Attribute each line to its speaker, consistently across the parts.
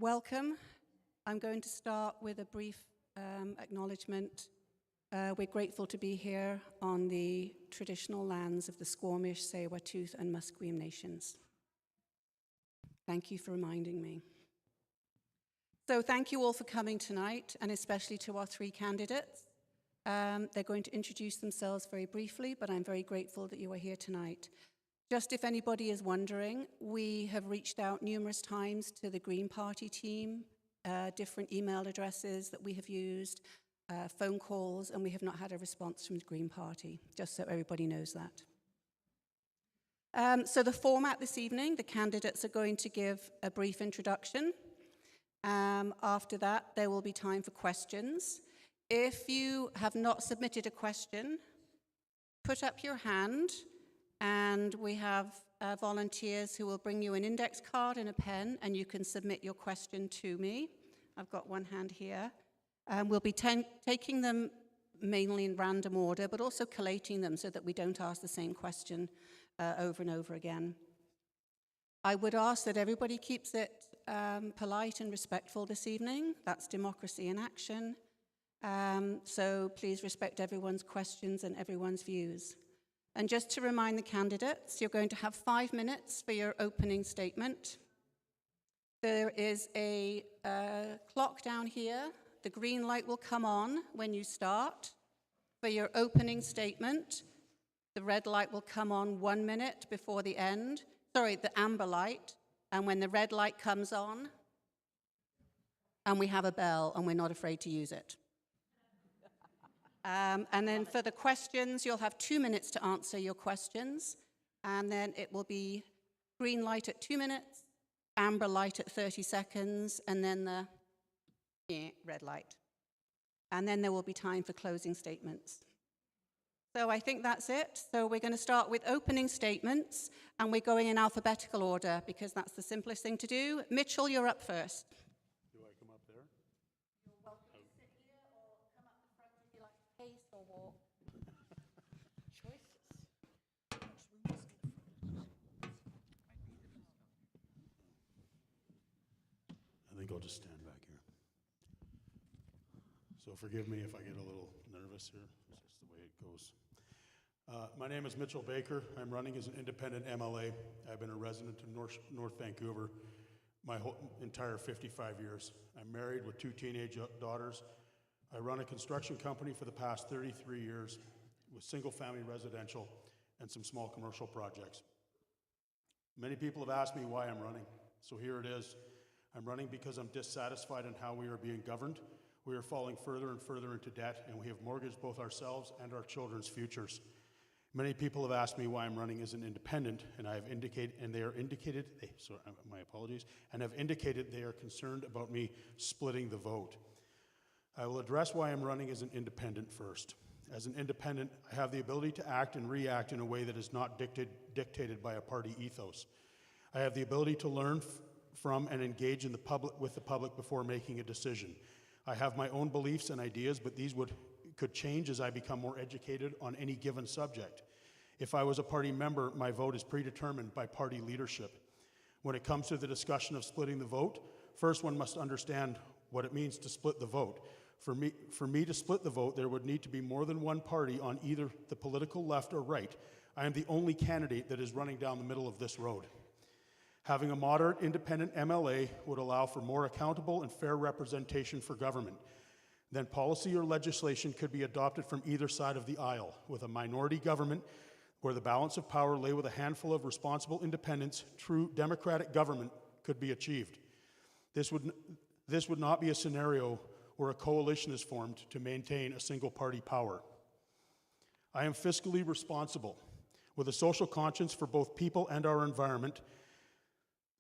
Speaker 1: Welcome. I'm going to start with a brief acknowledgement. We're grateful to be here on the traditional lands of the Squamish, Tsleil-Waututh, and Musqueam nations. Thank you for reminding me. So thank you all for coming tonight, and especially to our three candidates. They're going to introduce themselves very briefly, but I'm very grateful that you are here tonight. Just if anybody is wondering, we have reached out numerous times to the Green Party team, different email addresses that we have used, phone calls, and we have not had a response from the Green Party, just so everybody knows that. So the format this evening, the candidates are going to give a brief introduction. After that, there will be time for questions. If you have not submitted a question, put up your hand, and we have volunteers who will bring you an index card and a pen, and you can submit your question to me. I've got one hand here. We'll be taking them mainly in random order, but also collating them so that we don't ask the same question over and over again. I would ask that everybody keeps it polite and respectful this evening. That's democracy in action. So please respect everyone's questions and everyone's views. And just to remind the candidates, you're going to have 5 minutes for your opening statement. There is a clock down here. The green light will come on when you start. For your opening statement, the red light will come on 1 minute before the end. Sorry, the amber light. And when the red light comes on, and we have a bell, and we're not afraid to use it. And then for the questions, you'll have 2 minutes to answer your questions. And then it will be green light at 2 minutes, amber light at 30 seconds, and then the red light. And then there will be time for closing statements. So I think that's it. So we're going to start with opening statements, and we're going in alphabetical order because that's the simplest thing to do. Mitchell, you're up first.
Speaker 2: Do I come up there?
Speaker 1: You're welcome to sit here or come up the front if you like to pace or walk.
Speaker 3: Choices.
Speaker 2: I think I'll just stand back here. So forgive me if I get a little nervous here. It's just the way it goes. My name is Mitchell Baker. I'm running as an independent MLA. I've been a resident of North Vancouver my whole entire 55 years. I'm married with 2 teenage daughters. I run a construction company for the past 33 years with single-family residential and some small commercial projects. Many people have asked me why I'm running, so here it is. I'm running because I'm dissatisfied in how we are being governed. We are falling further and further into debt, and we have mortgaged both ourselves and our children's futures. Many people have asked me why I'm running as an independent, and I have indicated, and they are indicated, my apologies, and have indicated they are concerned about me splitting the vote. I will address why I'm running as an independent first. As an independent, I have the ability to act and react in a way that is not dictated by a party ethos. I have the ability to learn from and engage in with the public before making a decision. I have my own beliefs and ideas, but these could change as I become more educated on any given subject. If I was a party member, my vote is predetermined by party leadership. When it comes to the discussion of splitting the vote, first one must understand what it means to split the vote. For me to split the vote, there would need to be more than one party on either the political left or right. I am the only candidate that is running down the middle of this road. Having a moderate independent MLA would allow for more accountable and fair representation for government. Then policy or legislation could be adopted from either side of the aisle. With a minority government where the balance of power lay with a handful of responsible independents, true democratic government could be achieved. This would not be a scenario where a coalition is formed to maintain a single party power. I am fiscally responsible with a social conscience for both people and our environment.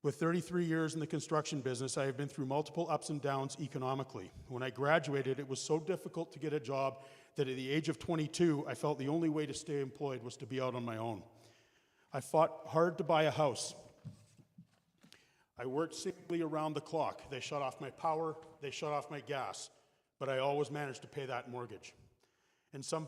Speaker 2: With 33 years in the construction business, I have been through multiple ups and downs economically. When I graduated, it was so difficult to get a job that at the age of 22, I felt the only way to stay employed was to be out on my own. I fought hard to buy a house. I worked simply around the clock. They shut off my power, they shut off my gas, but I always managed to pay that mortgage. In some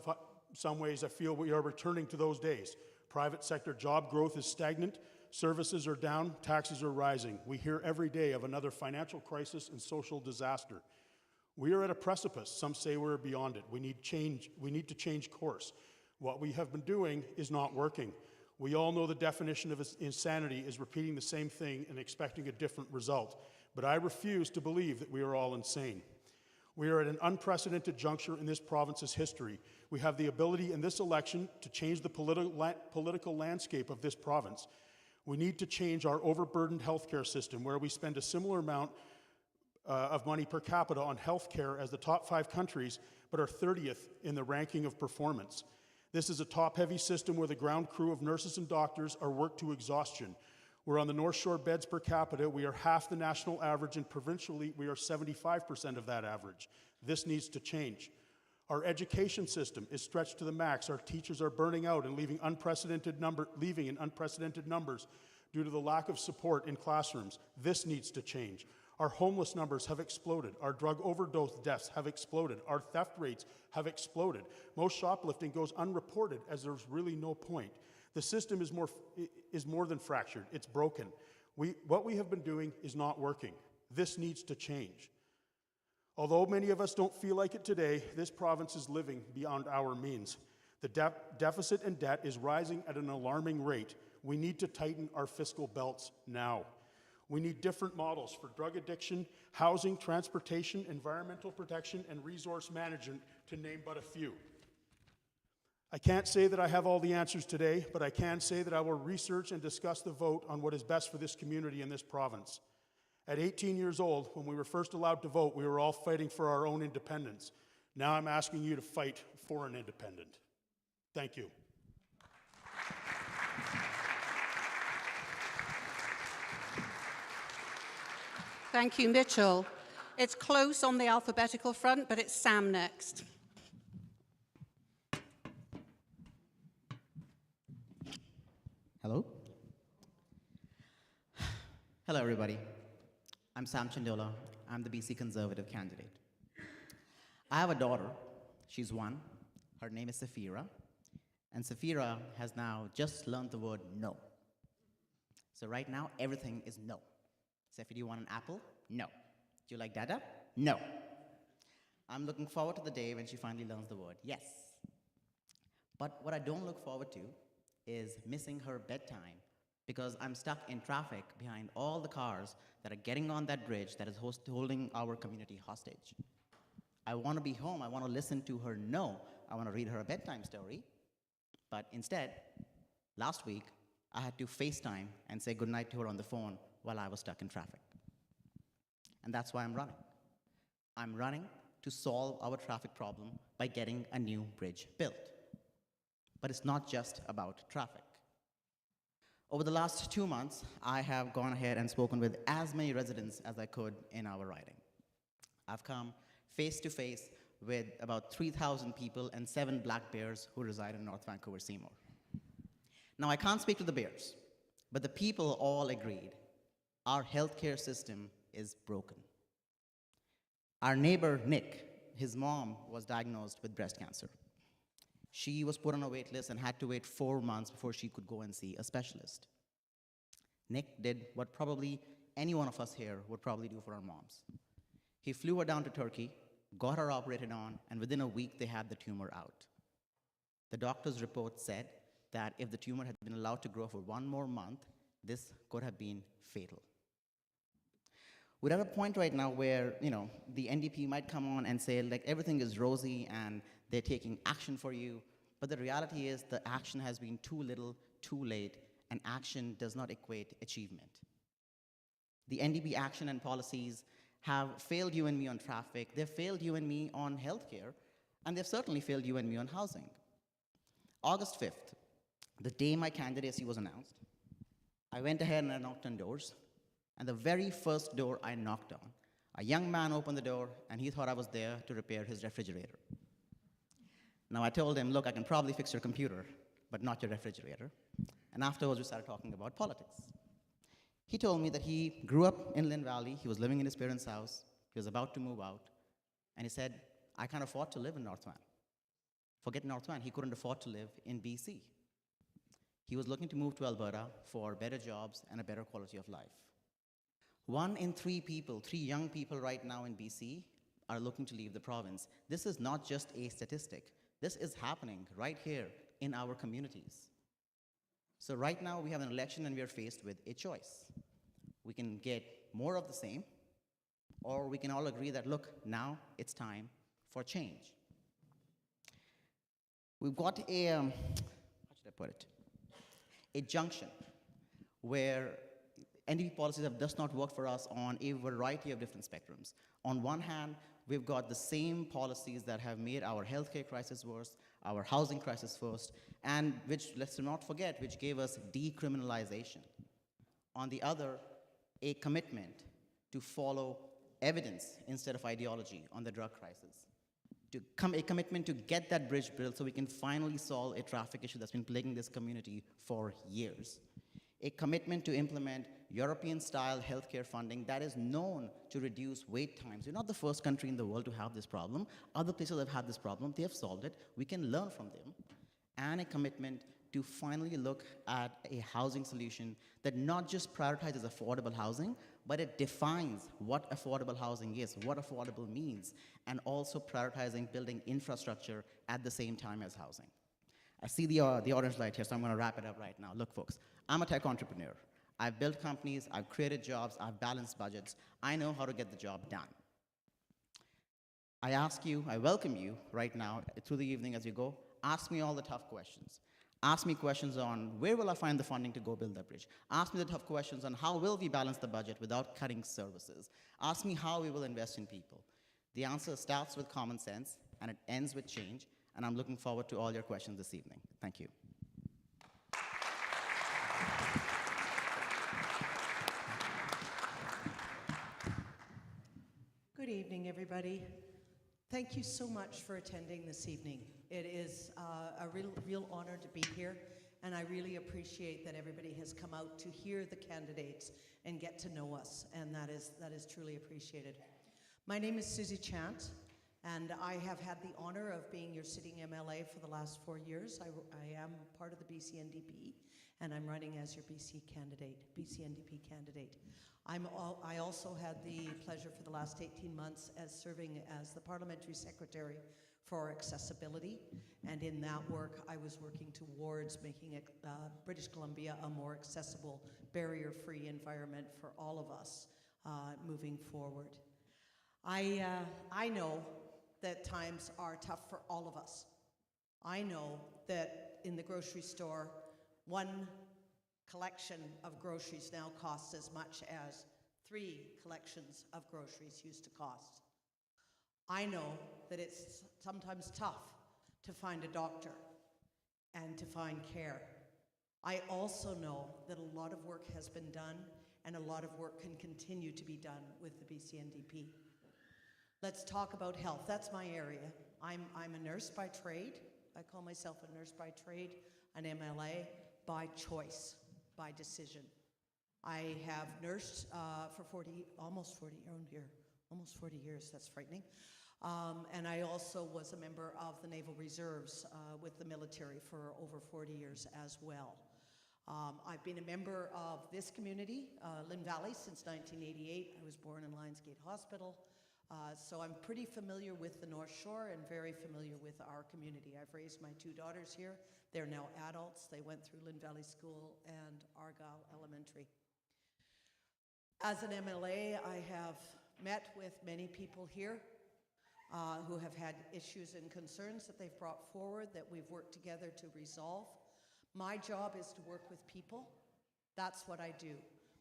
Speaker 2: ways, I feel we are returning to those days. Private sector job growth is stagnant. Services are down, taxes are rising. We hear every day of another financial crisis and social disaster. We are at a precipice. Some say we're beyond it. We need change. We need to change course. What we have been doing is not working. We all know the definition of insanity is repeating the same thing and expecting a different result. But I refuse to believe that we are all insane. We are at an unprecedented juncture in this province's history. We have the ability in this election to change the political landscape of this province. We need to change our overburdened healthcare system, where we spend a similar amount of money per capita on healthcare as the top 5 countries, but are 30th in the ranking of performance. This is a top-heavy system where the ground crew of nurses and doctors are worked to exhaustion. We're on the North Shore beds per capita. We are half the national average, and provincially, we are 75% of that average. This needs to change. Our education system is stretched to the max. Our teachers are burning out and leaving in unprecedented numbers due to the lack of support in classrooms. This needs to change. Our homeless numbers have exploded. Our drug overdose deaths have exploded. Our theft rates have exploded. Most shoplifting goes unreported, as there's really no point. The system is more than fractured. It's broken. What we have been doing is not working. This needs to change. Although many of us don't feel like it today, this province is living beyond our means. The deficit and debt is rising at an alarming rate. We need to tighten our fiscal belts now. We need different models for drug addiction, housing, transportation, environmental protection, and resource management, to name but a few. I can't say that I have all the answers today, but I can say that I will research and discuss the vote on what is best for this community and this province. At 18 years old, when we were first allowed to vote, we were all fighting for our own independence. Now I'm asking you to fight for an independent. Thank you.
Speaker 1: Thank you, Mitchell. It's close on the alphabetical front, but it's Sam next.
Speaker 3: Hello. Hello, everybody. I'm Sam Chandola. I'm the BC Conservative candidate. I have a daughter. She's 1. Her name is Safira. And Safira has now just learned the word no. So right now, everything is no. Safi, do you want an apple? No. Do you like dada? No. I'm looking forward to the day when she finally learns the word yes. But what I don't look forward to is missing her bedtime, because I'm stuck in traffic behind all the cars that are getting on that bridge that is holding our community hostage. I want to be home. I want to listen to her no. I want to read her a bedtime story. But instead, last week, I had to FaceTime and say goodnight to her on the phone while I was stuck in traffic. And that's why I'm running. I'm running to solve our traffic problem by getting a new bridge built. But it's not just about traffic. Over the last 2 months, I have gone ahead and spoken with as many residents as I could in our riding. I've come face to face with about 3,000 people and 7 black bears who reside in North Vancouver, Seymour. Now, I can't speak to the bears, but the people all agreed our healthcare system is broken. Our neighbor, Nick, his mom was diagnosed with breast cancer. She was put on a wait list and had to wait 4 months before she could go and see a specialist. Nick did what probably any one of us here would probably do for our moms. He flew her down to Turkey, got her operated on, and within a week they had the tumor out. The doctor's report said that if the tumor had been allowed to grow for 1 more month, this could have been fatal. We're at a point right now where, the NDP might come on and say, like, everything is rosy and they're taking action for you. But the reality is the action has been too little, too late, and action does not equate achievement. The NDP action and policies have failed you and me on traffic, they've failed you and me on healthcare, and they've certainly failed you and me on housing. August 5th, the day my candidacy was announced, I went ahead and I knocked on doors. And the very first door I knocked on, a young man opened the door, and he thought I was there to repair his refrigerator. Now, I told him, look, I can probably fix your computer, but not your refrigerator. And afterwards, we started talking about politics. He told me that he grew up in Lynn Valley. He was living in his parents' house. He was about to move out. And he said, I can't afford to live in North Van. Forget North Van. He couldn't afford to live in BC. He was looking to move to Alberta for better jobs and a better quality of life. 1 in 3 people, 3 young people right now in BC, are looking to leave the province. This is not just a statistic. This is happening right here in our communities. So right now we have an election and we are faced with a choice. We can get more of the same, or we can all agree that, look, now it's time for change. We've got a, how should I put it? A junction where NDP policies have does not work for us on a variety of different spectrums. On one hand, we've got the same policies that have made our healthcare crisis worse, our housing crisis first, and which, let's not forget, which gave us decriminalization. On the other, a commitment to follow evidence instead of ideology on the drug crisis. A commitment to get that bridge built so we can finally solve a traffic issue that's been plaguing this community for years. A commitment to implement European-style healthcare funding that is known to reduce wait times. We're not the first country in the world to have this problem. Other places have had this problem. They have solved it. We can learn from them. And a commitment to finally look at a housing solution that not just prioritizes affordable housing, but it defines what affordable housing is, what affordable means, and also prioritizing building infrastructure at the same time as housing. I see the orange light here, so I'm going to wrap it up right now. Look, folks, I'm a tech entrepreneur. I've built companies, I've created jobs, I've balanced budgets. I know how to get the job done. I ask you, I welcome you right now through the evening as you go. Ask me all the tough questions. Ask me questions on where will I find the funding to go build that bridge. Ask me the tough questions on how will we balance the budget without cutting services. Ask me how we will invest in people. The answer starts with common sense and it ends with change, and I'm looking forward to all your questions this evening. Thank you.
Speaker 4: Good evening, everybody. Thank you so much for attending this evening. It is a real honor to be here, and I really appreciate that everybody has come out to hear the candidates and get to know us, and that is truly appreciated. My name is Susie Chant, and I have had the honor of being your sitting MLA for the last 4 years. I am part of the BC NDP, and I'm running as your BC NDP candidate. I also had the pleasure for the last 18 months as serving as the Parliamentary Secretary for Accessibility, and in that work I was working towards making British Columbia a more accessible, barrier-free environment for all of us moving forward. I know that times are tough for all of us. I know that in the grocery store, one collection of groceries now costs as much as 3 collections of groceries used to cost. I know that it's sometimes tough to find a doctor and to find care. I also know that a lot of work has been done and a lot of work can continue to be done with the BC NDP. Let's talk about health. That's my area. I'm a nurse by trade. I call myself a nurse by trade, an MLA by choice, by decision. I have nursed for almost 40 years, that's frightening. And I also was a member of the Naval Reserves with the military for over 40 years as well. I've been a member of this community, Lynn Valley, since 1988. I was born in Lionsgate Hospital. So I'm pretty familiar with the North Shore and very familiar with our community. I've raised my 2 daughters here. They're now adults. They went through Lynn Valley School and Argyle Elementary. As an MLA, I have met with many people here who have had issues and concerns that they've brought forward that we've worked together to resolve. My job is to work with people. That's what I do.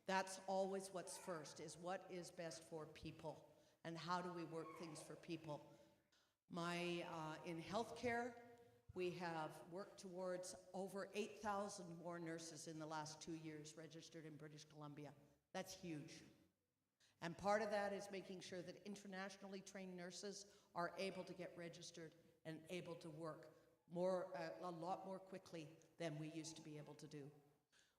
Speaker 4: That's always what's first, is what is best for people and how do we work things for people. In healthcare, we have worked towards over 8,000 more nurses in the last 2 years registered in British Columbia. That's huge. And part of that is making sure that internationally trained nurses are able to get registered and able to work a lot more quickly than we used to be able to do.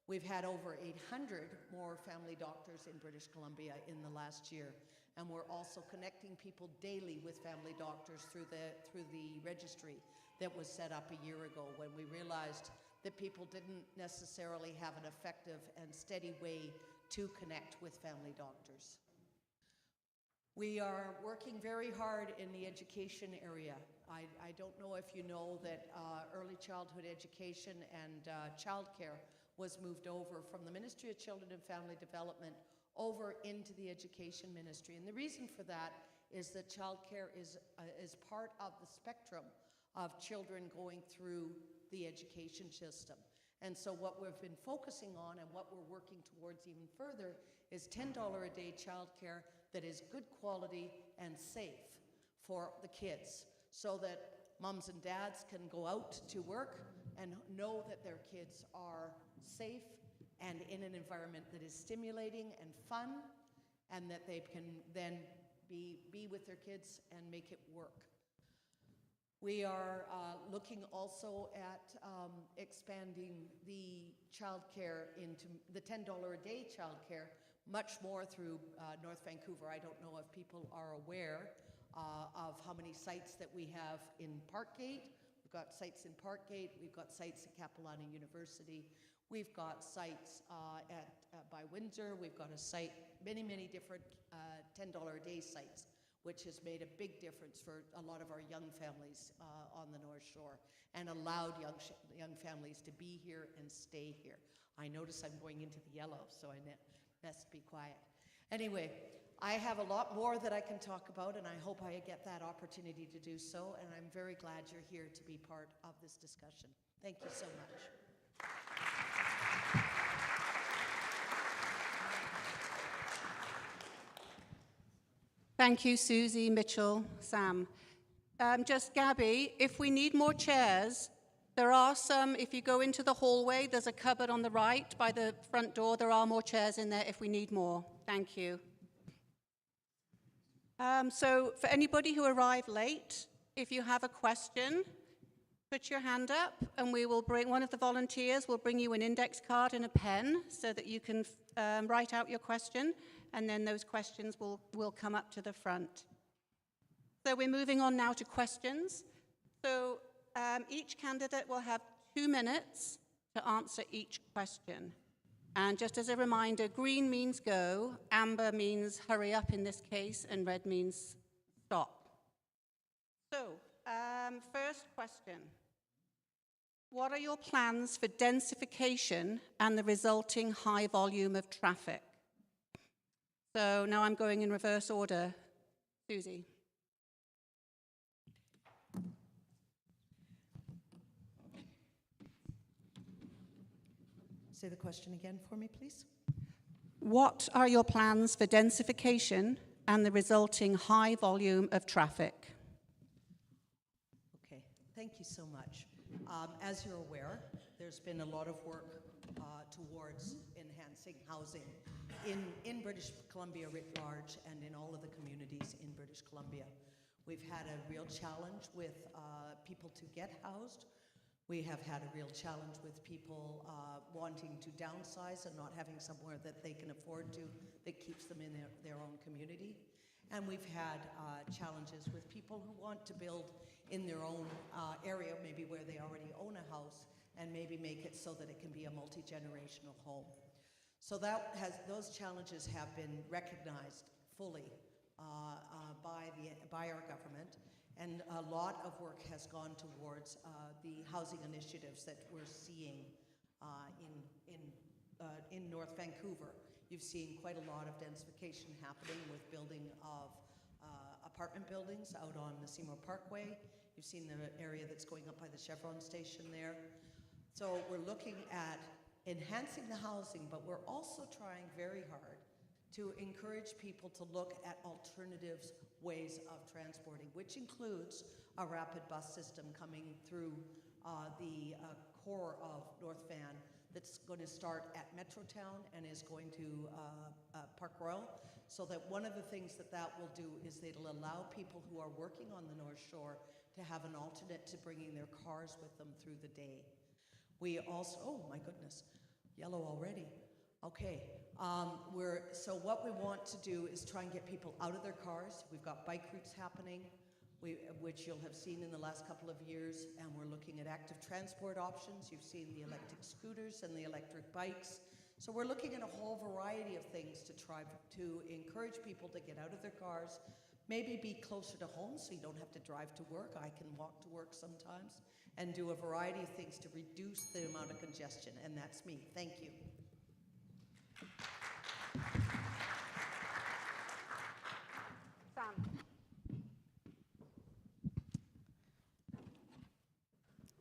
Speaker 4: We've had over 800 more family doctors in British Columbia in the last year, and we're also connecting people daily with family doctors through the registry that was set up a year ago when we realized that people didn't necessarily have an effective and steady way to connect with family doctors. We are working very hard in the education area. I don't know if you know that early childhood education and childcare was moved over from the Ministry of Children and Family Development over into the Education Ministry. And the reason for that is that childcare is part of the spectrum of children going through the education system. And so what we've been focusing on and what we're working towards even further is $10 a day childcare that is good quality and safe for the kids, so that moms and dads can go out to work and know that their kids are safe and in an environment that is stimulating and fun, and that they can then be with their kids and make it work. We are looking also at expanding the childcare into the $10 a day childcare much more through North Vancouver. I don't know if people are aware of how many sites that we have in Parkgate. We've got sites in Parkgate, we've got sites at Capilano University, we've got sites by Windsor, we've got a site, many different $10 a day sites, which has made a big difference for a lot of our young families on the North Shore, and allowed young families to be here and stay here. I notice I'm going into the yellow, so I best be quiet. Anyway, I have a lot more that I can talk about, and I hope I get that opportunity to do so, and I'm very glad you're here to be part of this discussion. Thank you so much.
Speaker 1: Thank you, Susie, Mitchell, Sam. Just Gabby, if we need more chairs, there are some, if you go into the hallway, there's a cupboard on the right by the front door. There are more chairs in there if we need more. Thank you. So for anybody who arrived late, if you have a question, put your hand up and we will bring, one of the volunteers will bring you an index card and a pen so that you can write out your question, and then those questions will come up to the front. So we're moving on now to questions. So each candidate will have 2 minutes to answer each question. And just as a reminder, green means go, amber means hurry up in this case, and red means stop. So, first question. What are your plans for densification and the resulting high volume of traffic? So now I'm going in reverse order. Susie.
Speaker 4: Say the question again for me, please.
Speaker 1: What are your plans for densification and the resulting high volume of traffic?
Speaker 4: Okay, thank you so much. As you're aware, there's been a lot of work towards enhancing housing in British Columbia writ large and in all of the communities in British Columbia. We've had a real challenge with people to get housed. We have had a real challenge with people wanting to downsize and not having somewhere that they can afford to that keeps them in their own community. And we've had challenges with people who want to build in their own area, maybe where they already own a house, and maybe make it so that it can be a multi-generational home. So those challenges have been recognized fully by our government. And a lot of work has gone towards the housing initiatives that we're seeing in North Vancouver. You've seen quite a lot of densification happening with building of apartment buildings out on the Seymour Parkway. You've seen the area that's going up by the Chevron station there. So we're looking at enhancing the housing, but we're also trying very hard to encourage people to look at alternatives ways of transporting, which includes a rapid bus system coming through the core of North Van that's going to start at Metrotown and is going to Park Royal, so that one of the things that will do is it'll allow people who are working on the North Shore to have an alternate to bringing their cars with them through the day. We also, oh my goodness, yellow already. Okay, so what we want to do is try and get people out of their cars. We've got bike routes happening. which you'll have seen in the last couple of years, and we're looking at active transport options. You've seen the electric scooters and the electric bikes. So we're looking at a whole variety of things to try to encourage people to get out of their cars, maybe be closer to home so you don't have to drive to work. I can walk to work sometimes, and do a variety of things to reduce the amount of congestion, and that's me. Thank you.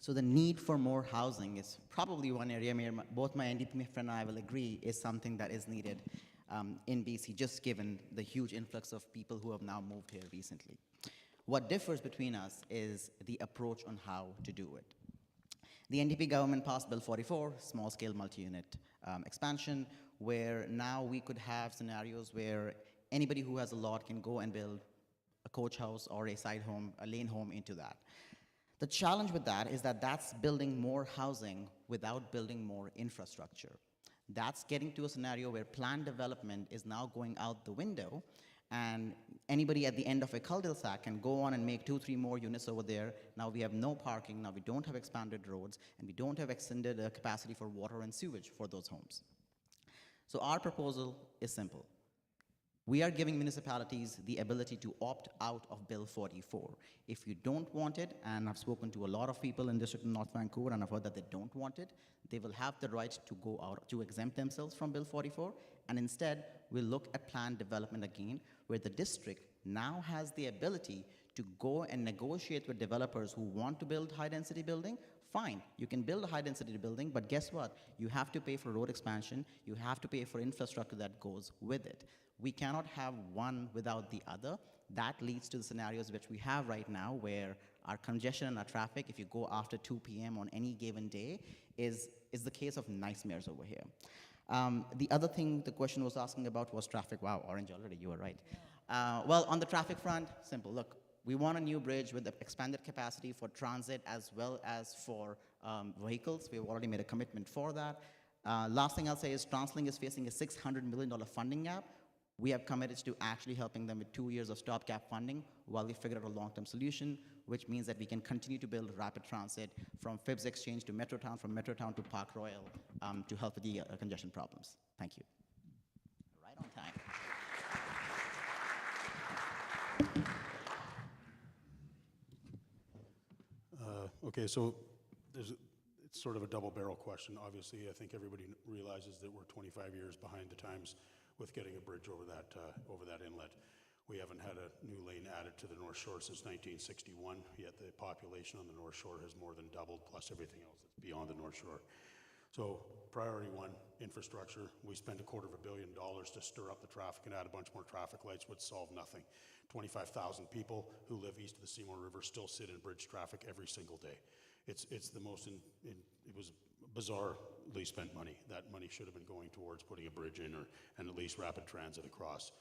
Speaker 3: So the need for more housing is probably one area where both my NDP friend and I will agree is something that is needed in BC, just given the huge influx of people who have now moved here recently. What differs between us is the approach on how to do it. The NDP government passed Bill 44, small-scale multi-unit expansion, where now we could have scenarios where anybody who has a lot can go and build a coach house or a side home, a lane home into that. The challenge with that is that that's building more housing without building more infrastructure. That's getting to a scenario where planned development is now going out the window, and anybody at the end of a cul-de-sac can go on and make 2, 3 more units over there. Now we have no parking, now we don't have expanded roads, and we don't have extended capacity for water and sewage for those homes. So our proposal is simple. We are giving municipalities the ability to opt out of Bill 44. If you don't want it, and I've spoken to a lot of people in District of North Vancouver, and I've heard that they don't want it, they will have the right to go out, to exempt themselves from Bill 44, and instead we'll look at planned development again, where the district now has the ability to go and negotiate with developers who want to build high-density building. Fine, you can build a high-density building, but guess what? You have to pay for road expansion, you have to pay for infrastructure that goes with it. We cannot have one without the other. That leads to the scenarios which we have right now, where our congestion and our traffic, if you go after 2 p.m. on any given day, is the case of nightmares over here. The other thing the question was asking about was traffic. Wow, orange already, you were right. Well, on the traffic front, simple. Look, we want a new bridge with expanded capacity for transit as well as for vehicles. We've already made a commitment for that. Last thing I'll say is TransLink is facing a $600 million funding gap. We have committed to actually helping them with 2 years of stopgap funding while we figure out a long-term solution, which means that we can continue to build rapid transit from Phibbs Exchange to Metrotown, from Metrotown to Park Royal to help with the congestion problems. Thank you. Right on time.
Speaker 2: Okay, so it's sort of a double-barrel question. Obviously, I think everybody realizes that we're 25 years behind the times with getting a bridge over that inlet. We haven't had a new lane added to the North Shore since 1961, yet the population on the North Shore has more than doubled, plus everything else that's beyond the North Shore. So priority one, infrastructure. We spent $250 million to stir up the traffic and add a bunch more traffic lights would solve nothing. 25,000 people who live east of the Seymour River still sit in bridge traffic every single day. It's the most, it was bizarrely spent money. That money should have been going towards putting a bridge in and at least rapid transit across.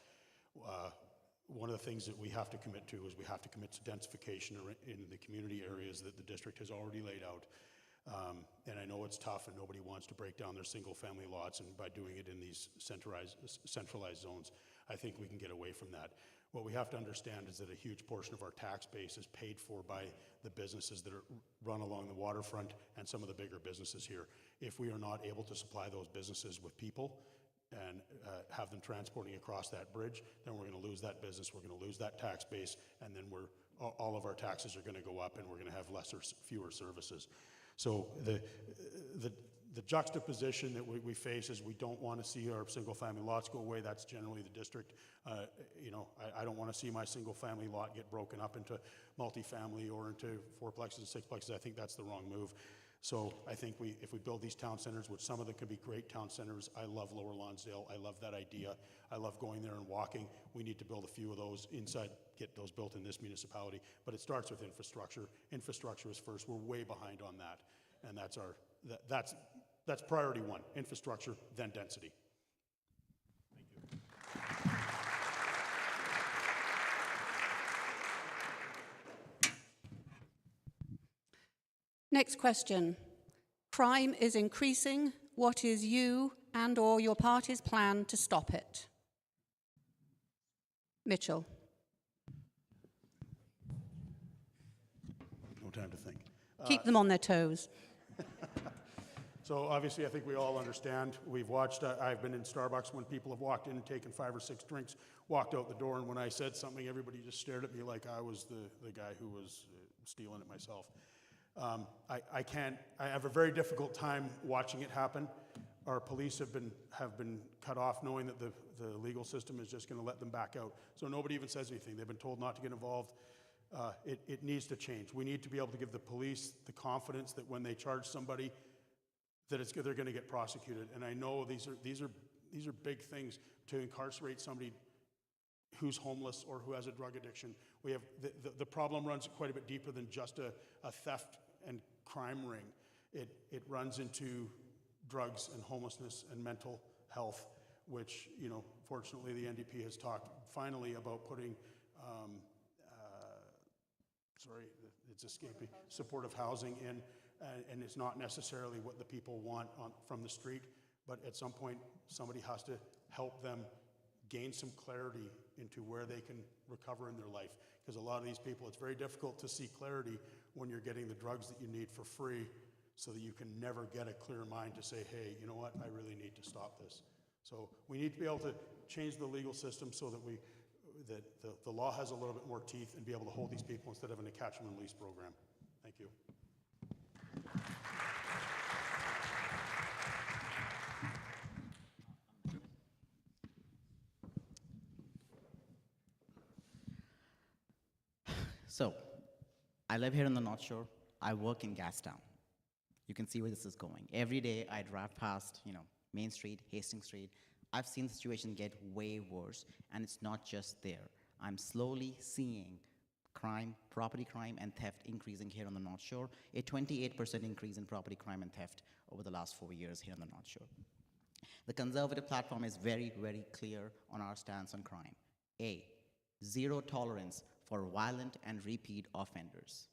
Speaker 2: One of the things that we have to commit to is we have to commit to densification in the community areas that the district has already laid out. And I know it's tough and nobody wants to break down their single family lots, and by doing it in these centralized zones, I think we can get away from that. What we have to understand is that a huge portion of our tax base is paid for by the businesses that are run along the waterfront and some of the bigger businesses here. If we are not able to supply those businesses with people and have them transporting across that bridge, then we're going to lose that business, we're going to lose that tax base, and then all of our taxes are going to go up and we're going to have fewer services. So the juxtaposition that we face is we don't want to see our single family lots go away. That's generally the district. I don't want to see my single family lot get broken up into multifamily or into 4plexes and 6plexes. I think that's the wrong move. So I think if we build these town centers, which some of them can be great town centers, I love Lower Lonsdale, I love that idea. I love going there and walking. We need to build a few of those inside, get those built in this municipality. But it starts with infrastructure. Infrastructure is first. We're way behind on that. And that's priority one, infrastructure, then density. Thank you.
Speaker 1: Next question. Crime is increasing. What is you and/or your party's plan to stop it?
Speaker 2: no time to think.
Speaker 1: Keep them on their toes.
Speaker 2: So obviously, I think we all understand. We've watched, I've been in Starbucks when people have walked in and taken 5 or 6 drinks, walked out the door, and when I said something, everybody just stared at me like I was the guy who was stealing it myself. I have a very difficult time watching it happen. Our police have been cut off knowing that the legal system is just going to let them back out. So nobody even says anything. They've been told not to get involved. It needs to change. We need to be able to give the police the confidence that when they charge somebody, that they're going to get prosecuted. And I know these are big things to incarcerate somebody who's homeless or who has a drug addiction. We have the problem runs quite a bit deeper than just a theft and crime ring. It runs into drugs and homelessness and mental health, which, you know, fortunately the NDP has talked finally about putting, it's escaping, supportive housing in, and it's not necessarily what the people want from the street, but at some point somebody has to help them gain some clarity into where they can recover in their life. Because a lot of these people, it's very difficult to see clarity when you're getting the drugs that you need for free, so that you can never get a clear mind to say, hey, you know what, I really need to stop this. So we need to be able to change the legal system so that the law has a little bit more teeth and be able to hold these people instead of in a catch and release program. Thank you.
Speaker 3: So, I live here in the North Shore. I work in Gastown. You can see where this is going. Every day I drive past, Main Street, Hastings Street. I've seen the situation get way worse, and it's not just there. I'm slowly seeing crime, property crime, and theft increasing here on the North Shore. A 28% increase in property crime and theft over the last 4 years here on the North Shore. The Conservative platform is very, very clear on our stance on crime. A, zero tolerance for violent and repeat offenders.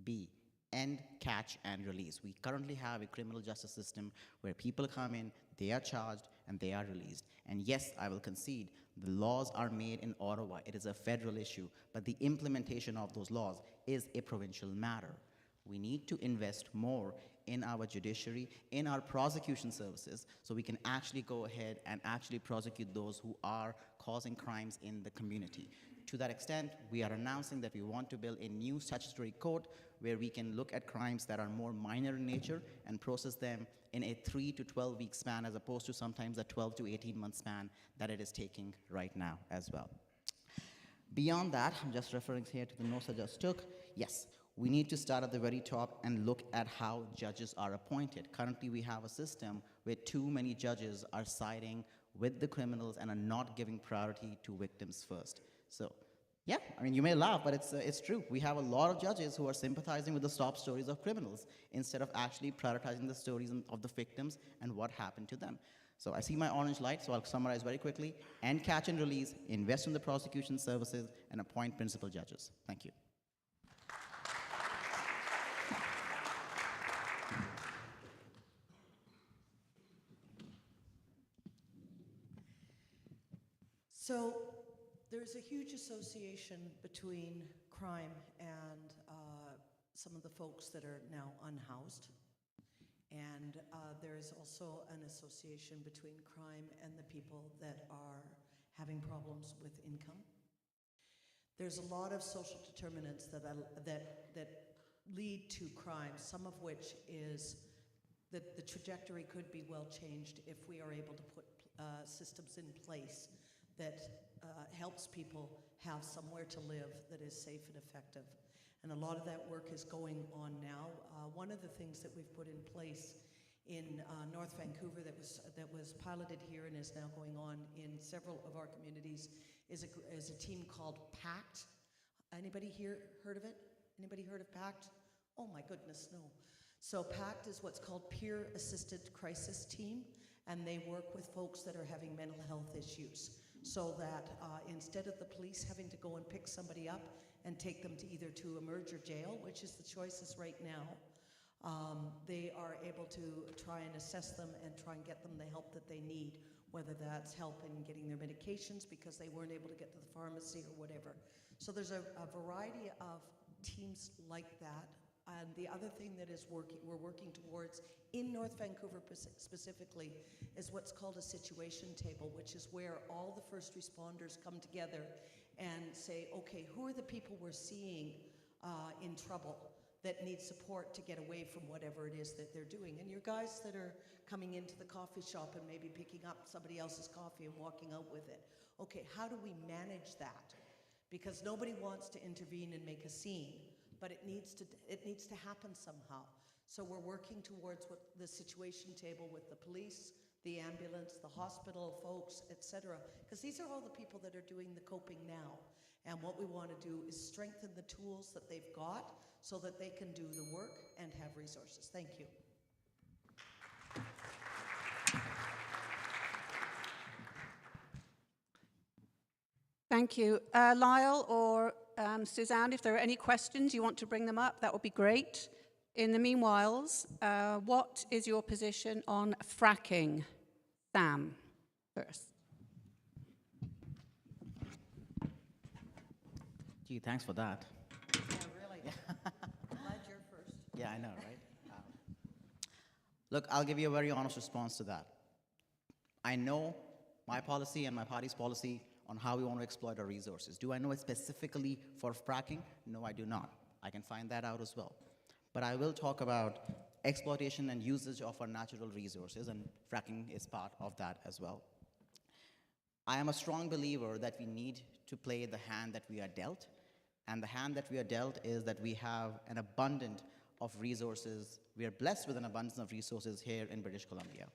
Speaker 3: B, end, catch, and release. We currently have a criminal justice system where people come in, they are charged, and they are released. And yes, I will concede, the laws are made in Ottawa. It is a federal issue, but the implementation of those laws is a provincial matter. We need to invest more in our judiciary, in our prosecution services, so we can actually go ahead and actually prosecute those who are causing crimes in the community. To that extent, we are announcing that we want to build a new statutory court where we can look at crimes that are more minor in nature and process them in a 3 to 12 week span, as opposed to sometimes a 12 to 18 month span that it is taking right now as well. Beyond that, I'm just referring here to the notes I just took. Yes, we need to start at the very top and look at how judges are appointed. Currently, we have a system where too many judges are siding with the criminals and are not giving priority to victims first. So, yeah, I mean, you may laugh, but it's true. We have a lot of judges who are sympathizing with the stop stories of criminals instead of actually prioritizing the stories of the victims and what happened to them. So I see my orange light, so I'll summarize very quickly. End, catch, and release, invest in the prosecution services, and appoint principal judges. Thank you.
Speaker 4: So there's a huge association between crime and some of the folks that are now unhoused. And there is also an association between crime and the people that are having problems with income. There's a lot of social determinants that lead to crime, some of which is that the trajectory could be well changed if we are able to put systems in place that helps people have somewhere to live that is safe and effective. And a lot of that work is going on now. One of the things that we've put in place in North Vancouver that was piloted here and is now going on in several of our communities is a team called PACT. Anybody here heard of it? Anybody heard of PACT? Oh my goodness, no. So PACT is what's called Peer Assisted Crisis Team, and they work with folks that are having mental health issues, so that instead of the police having to go and pick somebody up and take them to either to emerge or jail, which is the choices right now, they are able to try and assess them and try and get them the help that they need, whether that's help in getting their medications because they weren't able to get to the pharmacy or whatever. So there's a variety of teams like that And the other thing that we're working towards in North Vancouver specifically is what's called a situation table, which is where all the first responders come together and say, okay, who are the people we're seeing in trouble that need support to get away from whatever it is that they're doing? And your guys that are coming into the coffee shop and maybe picking up somebody else's coffee and walking out with it. Okay, how do we manage that? Because nobody wants to intervene and make a scene, but it needs to happen somehow. So we're working towards what the situation table with the police, the ambulance, the hospital folks, etc. Because these are all the people that are doing the coping now. And what we want to do is strengthen the tools that they've got so that they can do the work and have resources. Thank you.
Speaker 1: Thank you. Lyle or Suzanne, if there are any questions, you want to bring them up, that would be great. In the meanwhile, what is your position on fracking? Sam, first.
Speaker 3: Gee, thanks for that.
Speaker 4: Yeah, really. Glad you're first.
Speaker 3: Yeah, I know, right? Look, I'll give you a very honest response to that. I know my policy and my party's policy on how we want to exploit our resources. Do I know it specifically for fracking? No, I do not. I can find that out as well. But I will talk about exploitation and usage of our natural resources, and fracking is part of that as well. I am a strong believer that we need to play the hand that we are dealt, and the hand that we are dealt is that we have an abundance of resources. We are blessed with an abundance of resources here in British Columbia.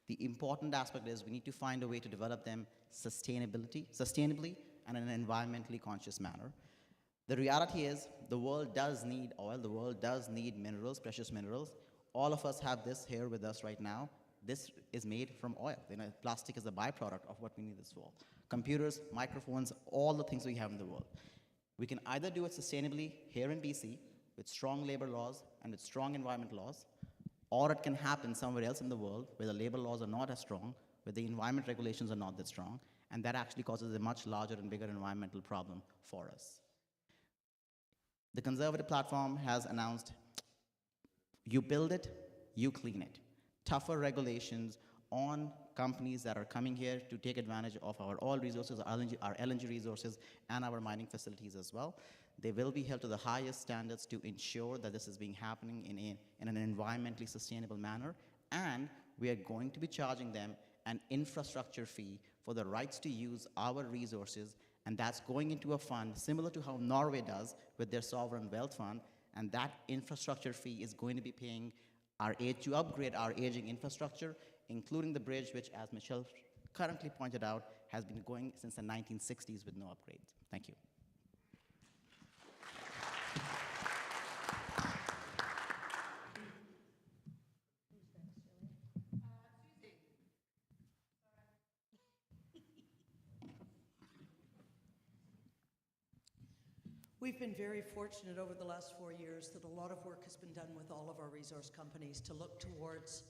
Speaker 3: The important aspect is we need to find a way to develop them sustainably and in an environmentally conscious manner. The reality is the world does need oil, the world does need minerals, precious minerals. All of us have this here with us right now. This is made from oil. You know, plastic is a byproduct of what we need this for. Computers, microphones, all the things we have in the world. We can either do it sustainably here in BC with strong labor laws and with strong environment laws, or it can happen somewhere else in the world where the labor laws are not as strong, where the environment regulations are not that strong, and that actually causes a much larger and bigger environmental problem for us. The Conservative platform has announced, you build it, you clean it. Tougher regulations on companies that are coming here to take advantage of our oil resources, our LNG resources, and our mining facilities as well. They will be held to the highest standards to ensure that this is being happening in an environmentally sustainable manner, and we are going to be charging them an infrastructure fee for the rights to use our resources, and that's going into a fund similar to how Norway does with their sovereign wealth fund, and that infrastructure fee is going to be paying our aid to upgrade our aging infrastructure, including the bridge, which, as Michelle currently pointed out, has been going since the 1960s with no upgrades. Thank you.
Speaker 4: We've been very fortunate over the last 4 years that a lot of work has been done with all of our resource companies to look towards,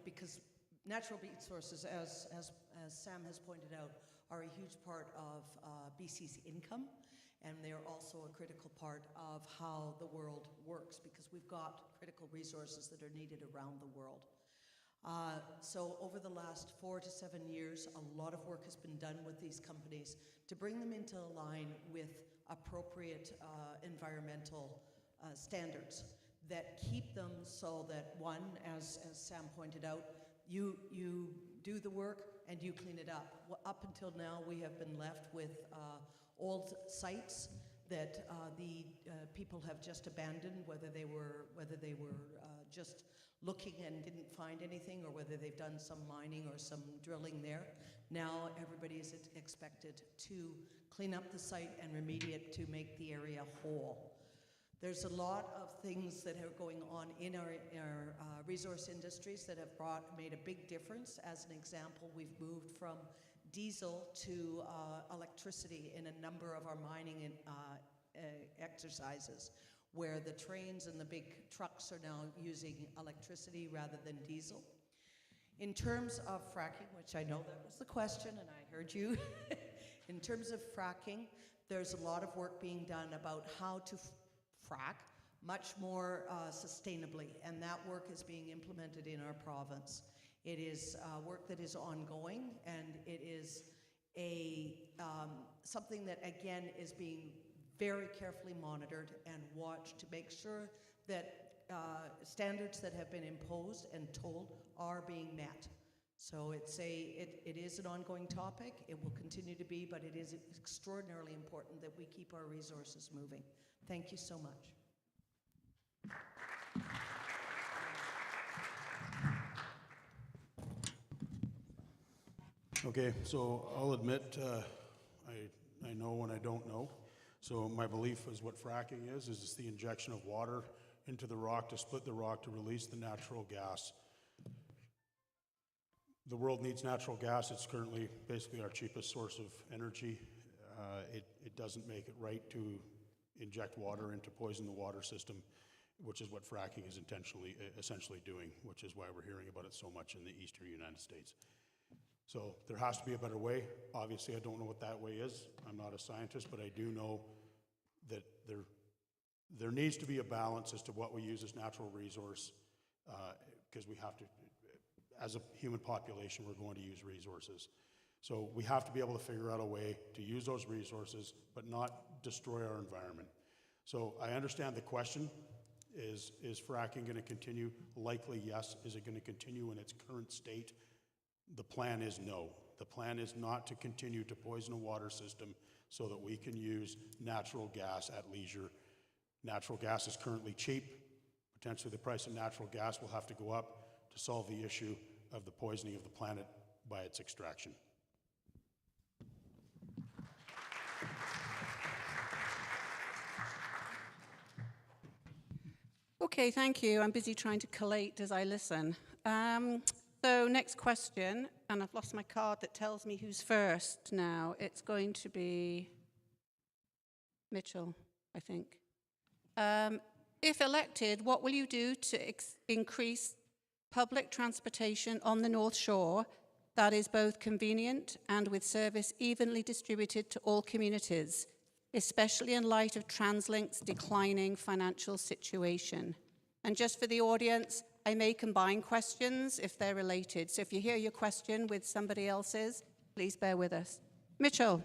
Speaker 4: because natural resources, as Sam has pointed out, are a huge part of BC's income, and they're also a critical part of how the world works, because we've got critical resources that are needed around the world. So over the last 4 to 7 years, a lot of work has been done with these companies to bring them into line with appropriate environmental standards that keep them so that, one, as Sam pointed out, you do the work and you clean it up. Up until now, we have been left with old sites that the people have just abandoned, whether they were just looking and didn't find anything, or whether they've done some mining or some drilling there. Now everybody is expected to clean up the site and remediate to make the area whole. There's a lot of things that are going on in our resource industries that have made a big difference. As an example, we've moved from diesel to electricity in a number of our mining exercises, where the trains and the big trucks are now using electricity rather than diesel. In terms of fracking, which I know that was the question, and I heard you. In terms of fracking, there's a lot of work being done about how to frack, much more sustainably, and that work is being implemented in our province. It is work that is ongoing, and it is something that, again, is being very carefully monitored and watched to make sure that standards that have been imposed and told are being met. So it is an ongoing topic. It will continue to be, but it is extraordinarily important that we keep our resources moving. Thank you so much.
Speaker 2: Okay, so I'll admit I know when I don't know. So my belief is what fracking is it's the injection of water into the rock to split the rock to release the natural gas. The world needs natural gas. It's currently basically our cheapest source of energy. It doesn't make it right to inject water and to poison the water system, which is what fracking is essentially doing, which is why we're hearing about it so much in the eastern United States. So there has to be a better way. Obviously, I don't know what that way is. I'm not a scientist, but I do know that there needs to be a balance as to what we use as natural resource, because we have to, as a human population, we're going to use resources. So we have to be able to figure out a way to use those resources, but not destroy our environment. So I understand the question, is fracking going to continue? Likely, yes. Is it going to continue in its current state? The plan is no. The plan is not to continue to poison a water system so that we can use natural gas at leisure. Natural gas is currently cheap. Potentially the price of natural gas will have to go up to solve the issue of the poisoning of the planet by its extraction.
Speaker 1: Okay, thank you. I'm busy trying to collate as I listen. So next question, and I've lost my card that tells me who's first now. It's going to be Mitchell, I think. If elected, what will you do to increase public transportation on the North Shore that is both convenient and with service evenly distributed to all communities, especially in light of TransLink's declining financial situation? And just for the audience, I may combine questions if they're related. So if you hear your question with somebody else's, please bear with us. Mitchell.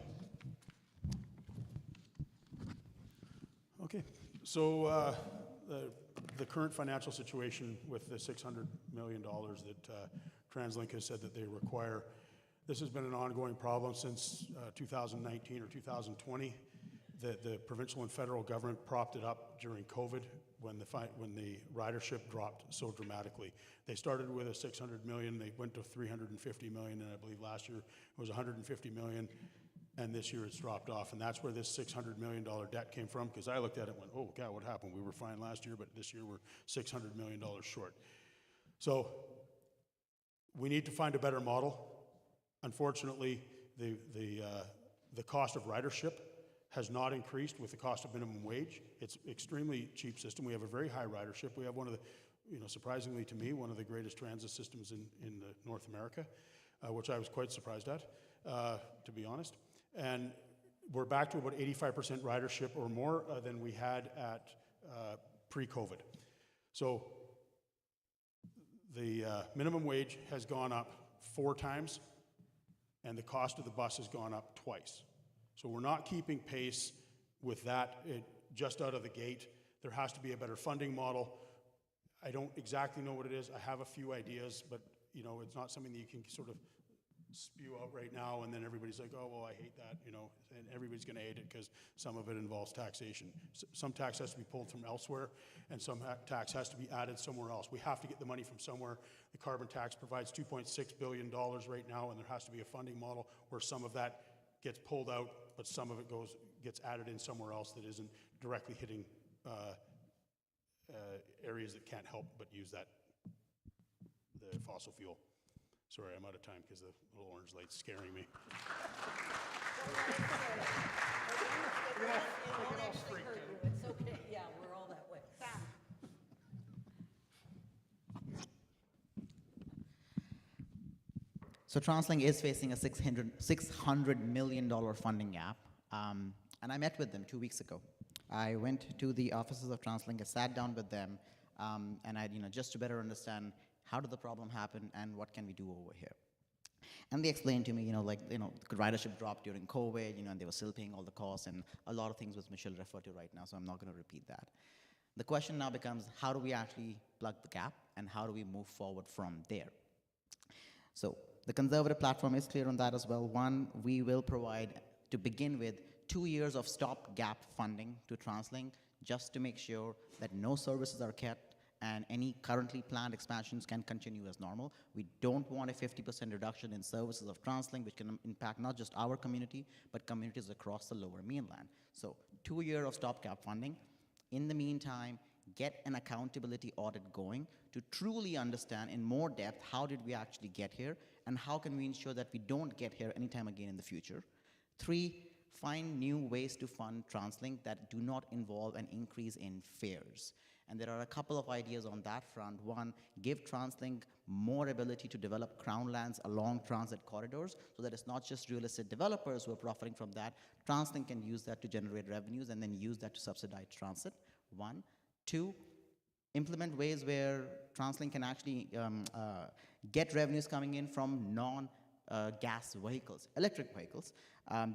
Speaker 2: Okay, so the current financial situation with the $600 million that TransLink has said that they require, this has been an ongoing problem since 2019 or 2020. The provincial and federal government propped it up during COVID when the ridership dropped so dramatically. They started with a $600 million, they went to $350 million, and I believe last year it was $150 million, and this year it's dropped off. And that's where this $600 million debt came from, because I looked at it and went, oh God, what happened? We were fine last year, but this year we're $600 million short. So we need to find a better model. Unfortunately, the cost of ridership has not increased with the cost of minimum wage. It's extremely cheap system. We have a very high ridership. We have one of the, surprisingly to me, one of the greatest transit systems in North America, which I was quite surprised at, to be honest. And we're back to about 85% ridership or more than we had at pre-COVID. So the minimum wage has gone up 4 times, and the cost of the bus has gone up twice. So we're not keeping pace with that just out of the gate. There has to be a better funding model. I don't exactly know what it is. I have a few ideas, but it's not something that you can sort of spew out right now and then everybody's like, oh, well, I hate that, and everybody's going to hate it because some of it involves taxation. Some tax has to be pulled from elsewhere, and some tax has to be added somewhere else. We have to get the money from somewhere. The carbon tax provides $2.6 billion right now, and there has to be a funding model where some of that gets pulled out, but some of it gets added in somewhere else that isn't directly hitting areas that can't help but use the fossil fuel. Sorry, I'm out of time because the little orange light's scaring me.
Speaker 4: It's okay. Yeah, we're all that way.
Speaker 3: So TransLink is facing a $600 million funding gap, and I met with them 2 weeks ago. I went to the offices of TransLink, I sat down with them, and I, just to better understand how did the problem happen and what can we do over here. And they explained to me, ridership dropped during COVID, and they were still paying all the costs, and a lot of things which Michelle referred to right now, so I'm not going to repeat that. The question now becomes, how do we actually plug the gap, and how do we move forward from there? So the Conservative platform is clear on that as well. One, we will provide, to begin with, 2 years of stopgap funding to TransLink, just to make sure that no services are kept, and any currently planned expansions can continue as normal. We don't want a 50% reduction in services of TransLink, which can impact not just our community, but communities across the Lower Mainland. So 2 years of stopgap funding. In the meantime, get an accountability audit going to truly understand in more depth how did we actually get here, and how can we ensure that we don't get here anytime again in the future. 3, find new ways to fund TransLink that do not involve an increase in fares. And there are a couple of ideas on that front. One, give TransLink more ability to develop crown lands along transit corridors, so that it's not just real estate developers who are profiting from that. TransLink can use that to generate revenues and then use that to subsidize transit, 1. 2, implement ways where TransLink can actually get revenues coming in from non-gas vehicles, electric vehicles.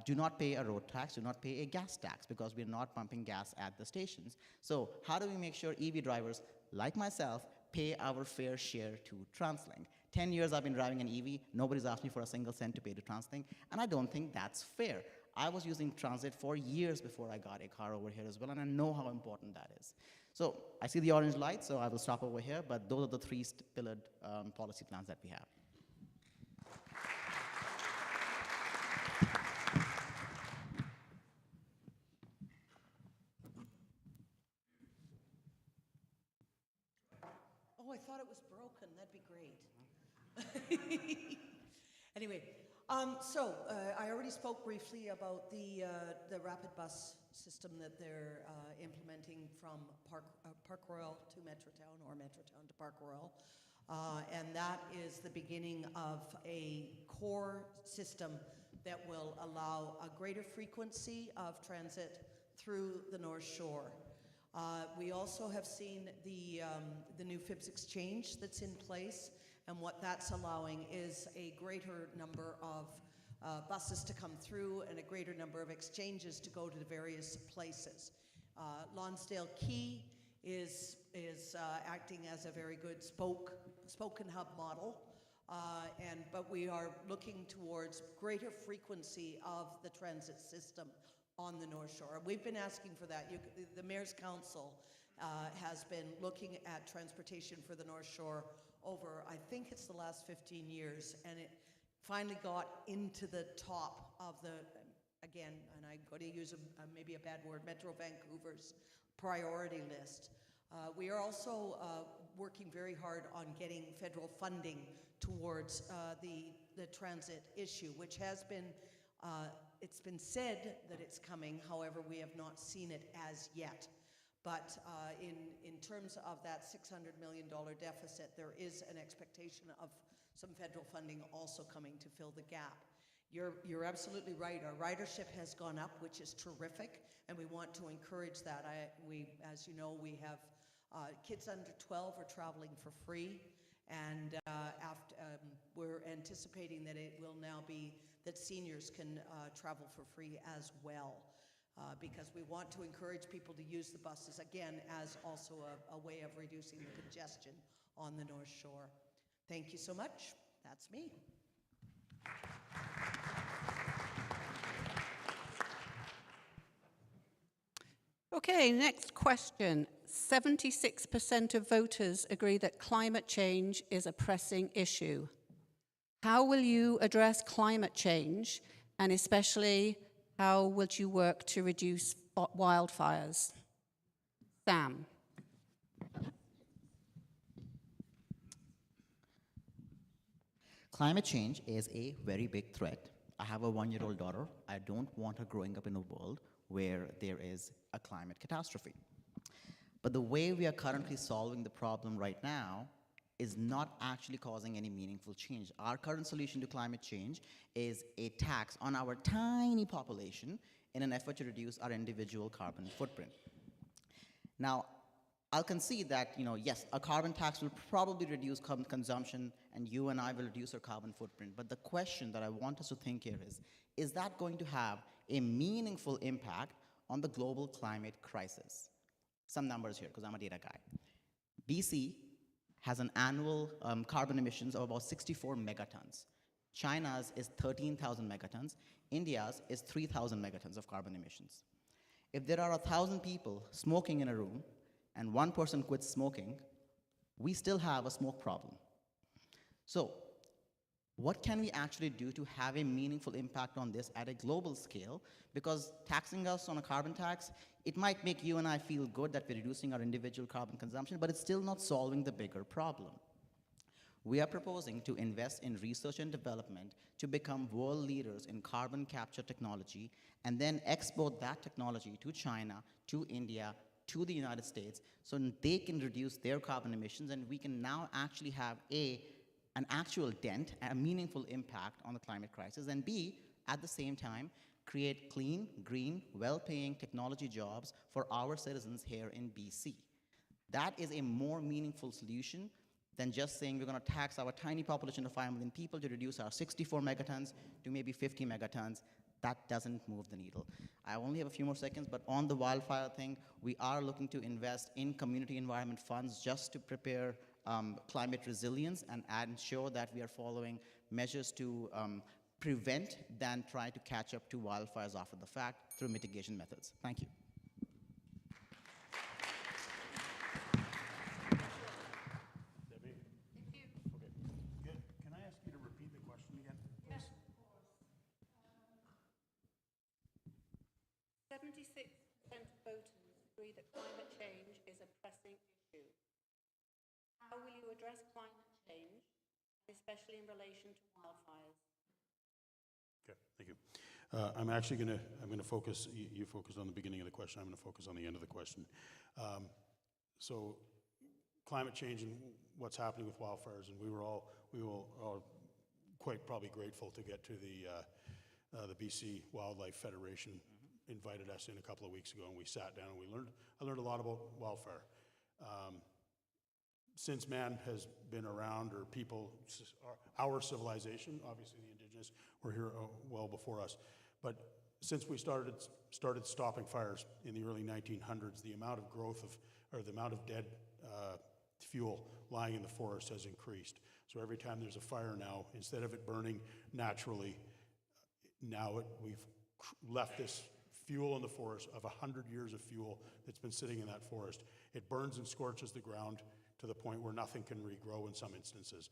Speaker 3: Do not pay a road tax, do not pay a gas tax, because we're not pumping gas at the stations. So how do we make sure EV drivers, like myself, pay our fair share to TransLink? 10 years I've been driving an EV, nobody's asked me for a single cent to pay to TransLink, and I don't think that's fair. I was using transit for years before I got a car over here as well, and I know how important that is. So I see the orange light, so I will stop over here, but those are the 3 pillared policy plans that we have.
Speaker 4: Oh, I thought it was broken. That'd be great. Anyway, I already spoke briefly about the rapid bus system that they're implementing from Park Royal to Metrotown, or Metrotown to Park Royal. And that is the beginning of a core system that will allow a greater frequency of transit through the North Shore. We also have seen the new FIBS exchange that's in place, and what that's allowing is a greater number of buses to come through and a greater number of exchanges to go to the various places. Lonsdale Quay is acting as a very good spoke and hub model, but we are looking towards greater frequency of the transit system on the North Shore. We've been asking for that. The Mayor's Council has been looking at transportation for the North Shore over, I think it's the last 15 years, and it finally got into the top of the, again, and I'm going to use maybe a bad word, Metro Vancouver's priority list. We are also working very hard on getting federal funding towards the transit issue, which has been, it's been said that it's coming, however, we have not seen it as yet. But in terms of that $600 million deficit, there is an expectation of some federal funding also coming to fill the gap. You're absolutely right. Our ridership has gone up, which is terrific, and we want to encourage that. As you know, we have kids under 12 are traveling for free, and we're anticipating that it will now be that seniors can travel for free as well, because we want to encourage people to use the buses, again, as also a way of reducing the congestion on the North Shore. Thank you so much. That's me.
Speaker 1: Okay, next question. 76% of voters agree that climate change is a pressing issue. How will you address climate change, and especially how will you work to reduce wildfires? Sam.
Speaker 3: Climate change is a very big threat. I have a 1-year-old daughter. I don't want her growing up in a world where there is a climate catastrophe. But the way we are currently solving the problem right now is not actually causing any meaningful change. Our current solution to climate change is a tax on our tiny population in an effort to reduce our individual carbon footprint. Now, I'll concede that, yes, a carbon tax will probably reduce carbon consumption, and you and I will reduce our carbon footprint. But the question that I want us to think here is that going to have a meaningful impact on the global climate crisis? Some numbers here, because I'm a data guy. BC has an annual carbon emissions of about 64 megatons. China's is 13,000 megatons. India's is 3,000 megatons of carbon emissions. If there are 1,000 people smoking in a room, and one person quits smoking, we still have a smoke problem. So, what can we actually do to have a meaningful impact on this at a global scale? Because taxing us on a carbon tax, it might make you and I feel good that we're reducing our individual carbon consumption, but it's still not solving the bigger problem. We are proposing to invest in research and development to become world leaders in carbon capture technology, and then export that technology to China, to India, to the United States, so they can reduce their carbon emissions, and we can now actually have an actual dent, a meaningful impact on the climate crisis, and B, at the same time, create clean, green, well-paying technology jobs for our citizens here in BC. That is a more meaningful solution than just saying we're going to tax our tiny population of 5 million people to reduce our 64 megatons to maybe 50 megatons. That doesn't move the needle. I only have a few more seconds, but on the wildfire thing, we are looking to invest in community environment funds just to prepare climate resilience and ensure that we are following measures to prevent than try to catch up to wildfires after the fact through mitigation methods. Thank you.
Speaker 2: Debbie? Thank you. Okay. Good. Can I ask you to repeat the question again?
Speaker 1: Yes, of course. 76% of voters agree that climate change is a pressing issue. How will you address climate change, especially in relation to wildfires?
Speaker 2: Okay, thank you. I'm actually going to focus, you focused on the beginning of the question, I'm going to focus on the end of the question. So climate change and what's happening with wildfires, and we were all quite probably grateful to get to the BC Wildlife Federation invited us in a couple of weeks ago, and we sat down and I learned a lot about wildfire. Since man has been around, or people, our civilization, obviously the indigenous were here well before us, but since we started stopping fires in the early 1900s, the amount of growth or the amount of dead fuel lying in the forest has increased. So every time there's a fire now, instead of it burning naturally, we've left this fuel in the forest of 100 years of fuel that's been sitting in that forest. It burns and scorches the ground to the point where nothing can regrow in some instances.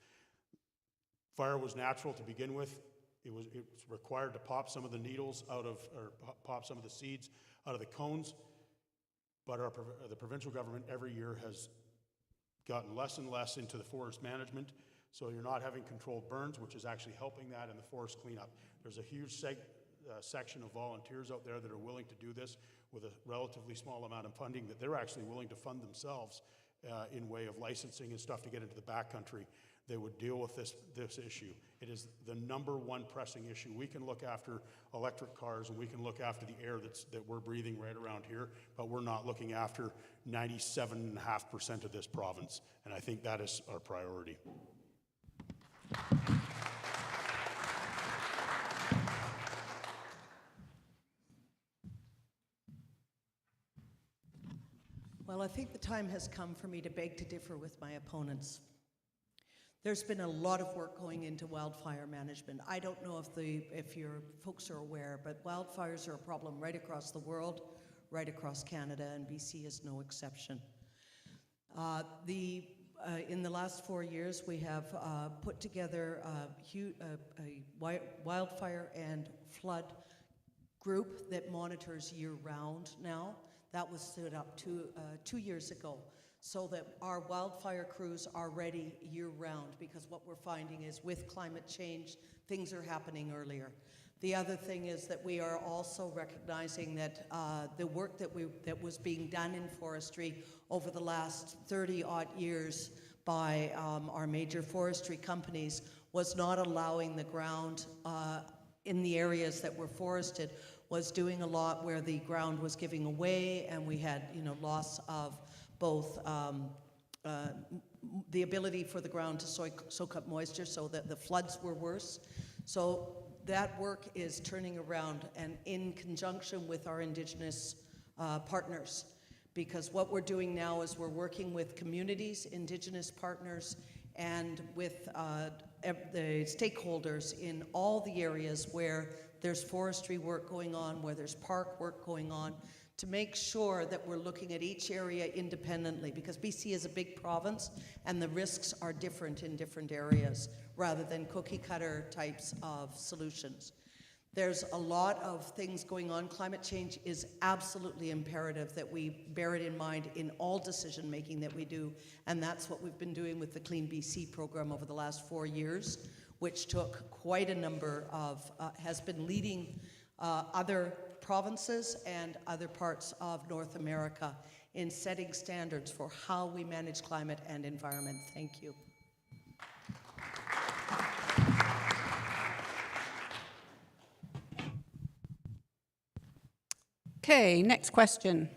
Speaker 2: Fire was natural to begin with. It's required to pop some of the needles out of, or pop some of the seeds out of the cones, but the provincial government every year has gotten less and less into the forest management, so you're not having controlled burns, which is actually helping that in the forest cleanup. There's a huge section of volunteers out there that are willing to do this with a relatively small amount of funding that they're actually willing to fund themselves in way of licensing and stuff to get into the backcountry. They would deal with this issue. It is the #1 pressing issue. We can look after electric cars and we can look after the air that we're breathing right around here, but we're not looking after 97.5% of this province, and I think that is our priority.
Speaker 4: Well, I think the time has come for me to beg to differ with my opponents. There's been a lot of work going into wildfire management. I don't know if your folks are aware, but wildfires are a problem right across the world, right across Canada, and BC is no exception. In the last 4 years, we have put together a wildfire and flood group that monitors year-round now. That was stood up 2 years ago, so that our wildfire crews are ready year-round, because what we're finding is with climate change, things are happening earlier. The other thing is that we are also recognizing that the work that was being done in forestry over the last 30-odd years by our major forestry companies was not allowing the ground in the areas that were forested was doing a lot where the ground was giving away, and we had, loss of both the ability for the ground to soak up moisture, so that the floods were worse. So that work is turning around, and in conjunction with our Indigenous partners, because what we're doing now is we're working with communities, Indigenous partners, and with the stakeholders in all the areas where there's forestry work going on, where there's park work going on, to make sure that we're looking at each area independently, because BC is a big province and the risks are different in different areas rather than cookie cutter types of solutions. There's a lot of things going on. Climate change is absolutely imperative that we bear it in mind in all decision making that we do, and that's what we've been doing with the Clean BC program over the last 4 years, which took quite a number of, has been leading other provinces and other parts of North America in setting standards for how we manage climate and environment. Thank you.
Speaker 1: Okay, next question.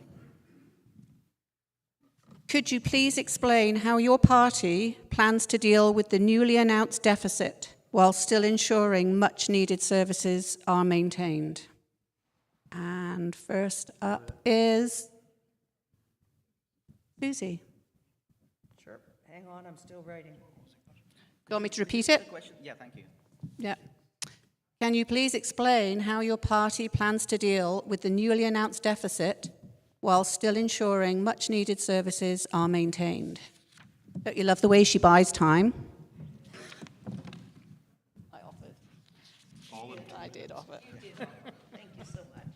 Speaker 1: Could you please explain how your party plans to deal with the newly announced deficit while still ensuring much needed services are maintained? And first up is Susie.
Speaker 3: Sure.
Speaker 4: Hang on, I'm still writing.
Speaker 1: You want me to repeat it?
Speaker 3: Yeah, thank you.
Speaker 1: Yeah. Can you please explain how your party plans to deal with the newly announced deficit while still ensuring much needed services are maintained? Don't you love the way she buys time? I offered. I did offer.
Speaker 4: You did. Thank you so much.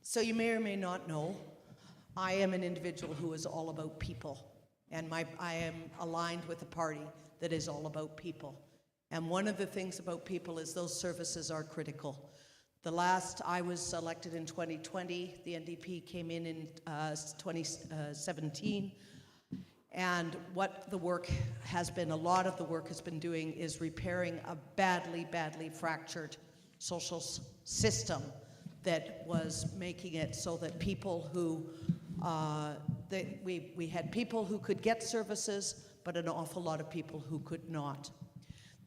Speaker 4: So you may or may not know, I am an individual who is all about people, and I am aligned with a party that is all about people. And one of the things about people is those services are critical. I was elected in 2020, the NDP came in 2017, and what the work has been, a lot of the work has been doing is repairing a badly, badly fractured social system that was making it so that people who, we had people who could get services, but an awful lot of people who could not.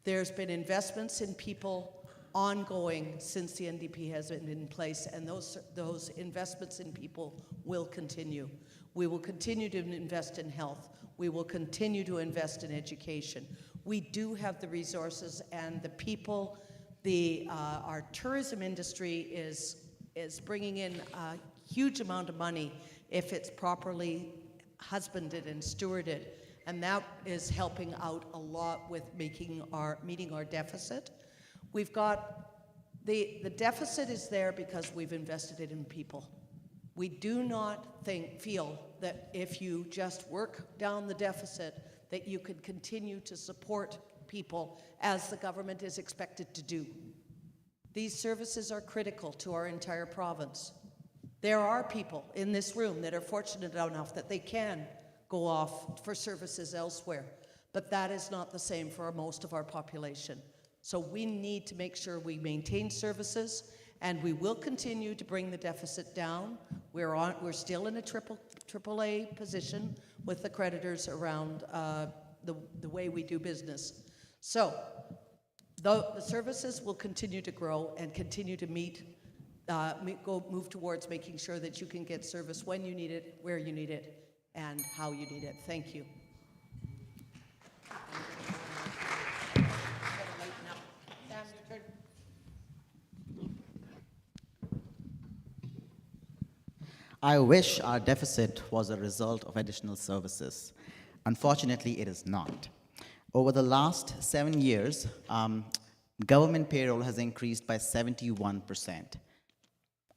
Speaker 4: There's been investments in people ongoing since the NDP has been in place, and those investments in people will continue. We will continue to invest in health. We will continue to invest in education. We do have the resources and the people. Our tourism industry is bringing in a huge amount of money if it's properly husbanded and stewarded. And that is helping out a lot with meeting our deficit. We've got, the deficit is there because we've invested it in people. We do not feel that if you just work down the deficit that you can continue to support people as the government is expected to do. These services are critical to our entire province. There are people in this room that are fortunate enough that they can go off for services elsewhere, but that is not the same for most of our population. So we need to make sure we maintain services, and we will continue to bring the deficit down. We're still in a AAA position with the creditors around the way we do business. So the services will continue to grow and continue to move towards making sure that you can get service when you need it, where you need it, and how you need it. Thank you.
Speaker 3: I wish our deficit was a result of additional services. Unfortunately, it is not. Over the last 7 years, government payroll has increased by 71%.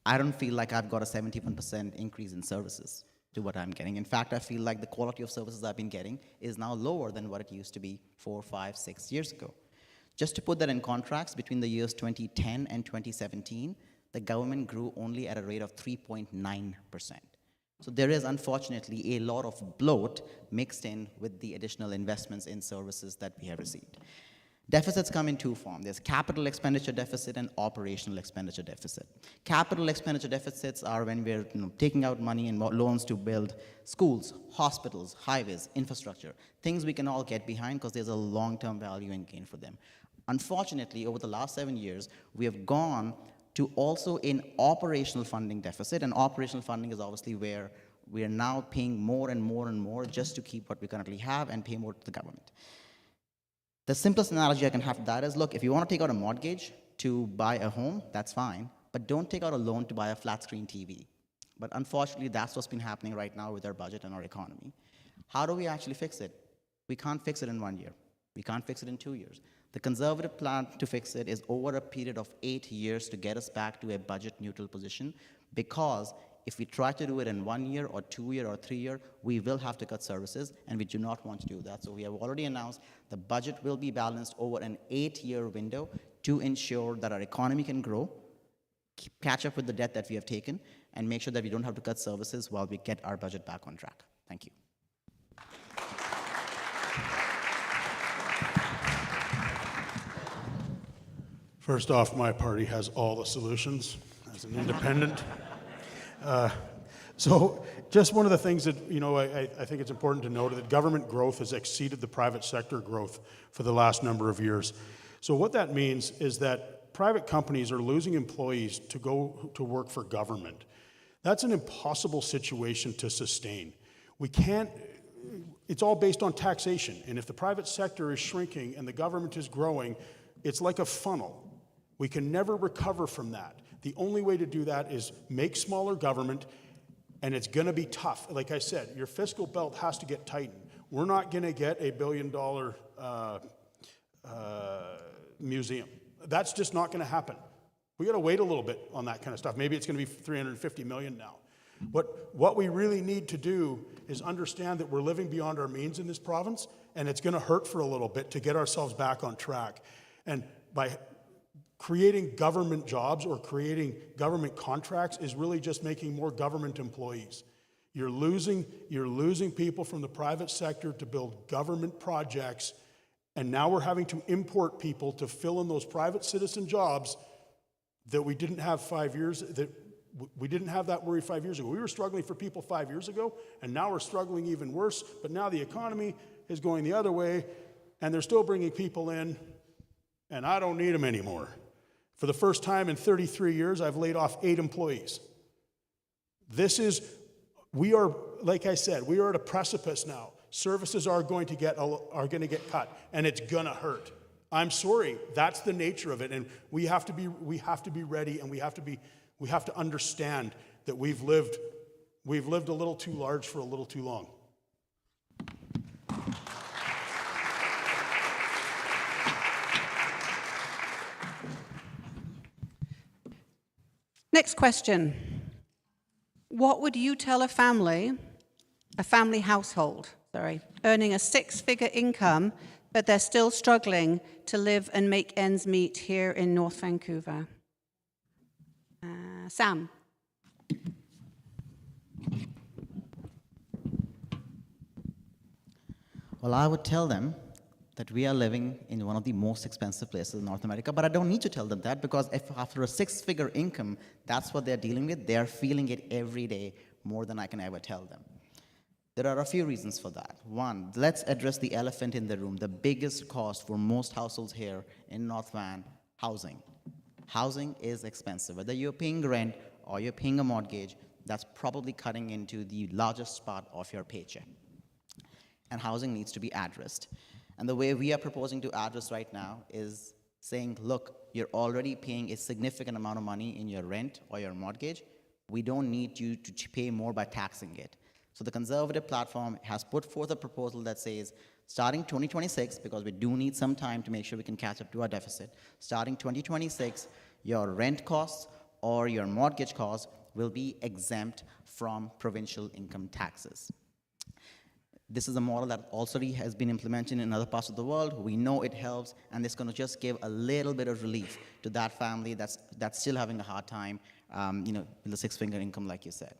Speaker 3: I don't feel like I've got a 71% increase in services to what I'm getting. In fact, I feel like the quality of services I've been getting is now lower than what it used to be 4, 5, 6 years ago. Just to put that in contrast, between the years 2010 and 2017, the government grew only at a rate of 3.9%. So there is unfortunately a lot of bloat mixed in with the additional investments in services that we have received. Deficits come in two forms. There's capital expenditure deficit and operational expenditure deficit. Capital expenditure deficits are when we're taking out money and loans to build schools, hospitals, highways, infrastructure, things we can all get behind because there's a long-term value and gain for them. Unfortunately, over the last 7 years, we have gone to also in operational funding deficit, and operational funding is obviously where we are now paying more and more and more just to keep what we currently have and pay more to the government. The simplest analogy I can have for that is, look, if you want to take out a mortgage to buy a home, that's fine, but don't take out a loan to buy a flat screen TV. But unfortunately, that's what's been happening right now with our budget and our economy. How do we actually fix it? We can't fix it in 1 year. We can't fix it in 2 years. The conservative plan to fix it is over a period of 8 years to get us back to a budget neutral position, because if we try to do it in 1 year or 2 year or 3 year, we will have to cut services, and we do not want to do that. So we have already announced the budget will be balanced over an 8-year window to ensure that our economy can grow, catch up with the debt that we have taken, and make sure that we don't have to cut services while we get our budget back on track. Thank you.
Speaker 2: First off, my party has all the solutions as an independent. So just one of the things that, I think it's important to note that government growth has exceeded the private sector growth for the last number of years. So what that means is that private companies are losing employees to go to work for government. That's an impossible situation to sustain. We can't, it's all based on taxation. And if the private sector is shrinking and the government is growing, it's like a funnel. We can never recover from that. The only way to do that is make smaller government, and it's going to be tough. Like I said, your fiscal belt has to get tightened. We're not going to get a $1 billion museum. That's just not going to happen. We got to wait a little bit on that kind of stuff. Maybe it's going to be $350 million now. But what we really need to do is understand that we're living beyond our means in this province, and it's going to hurt for a little bit to get ourselves back on track. And by creating government jobs or creating government contracts is really just making more government employees. You're losing people from the private sector to build government projects, and now we're having to import people to fill in those private citizen jobs that we didn't have 5 years, that we didn't have that worry 5 years ago. We were struggling for people 5 years ago, and now we're struggling even worse, but now the economy is going the other way, and they're still bringing people in, and I don't need them anymore. For the first time in 33 years, I've laid off 8 employees. We are, like I said, we are at a precipice now. Services are going to get cut, and it's going to hurt. I'm sorry, that's the nature of it, and we have to be ready, and we have to understand that we've lived a little too large for a little too long.
Speaker 1: Next question. What would you tell a family household, earning a 6-figure income, but they're still struggling to live and make ends meet here in North Vancouver? Sam.
Speaker 3: Well, I would tell them that we are living in one of the most expensive places in North America, but I don't need to tell them that, because if after a 6-figure income, that's what they're dealing with, they're feeling it every day more than I can ever tell them. There are a few reasons for that. One, let's address the elephant in the room, the biggest cost for most households here in North Van, housing. Housing is expensive. Whether you're paying rent or you're paying a mortgage, that's probably cutting into the largest part of your paycheck. And housing needs to be addressed. And the way we are proposing to address right now is saying, look, you're already paying a significant amount of money in your rent or your mortgage. We don't need you to pay more by taxing it. So the Conservative platform has put forth a proposal that says, starting 2026, because we do need some time to make sure we can catch up to our deficit, starting 2026, your rent costs or your mortgage costs will be exempt from provincial income taxes. This is a model that already has been implemented in other parts of the world. We know it helps, and it's going to just give a little bit of relief to that family that's still having a hard time, with the 6-figure income, like you said.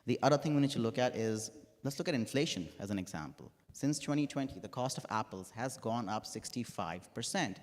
Speaker 3: The other thing we need to look at is, let's look at inflation as an example. Since 2020, the cost of apples has gone up 65%.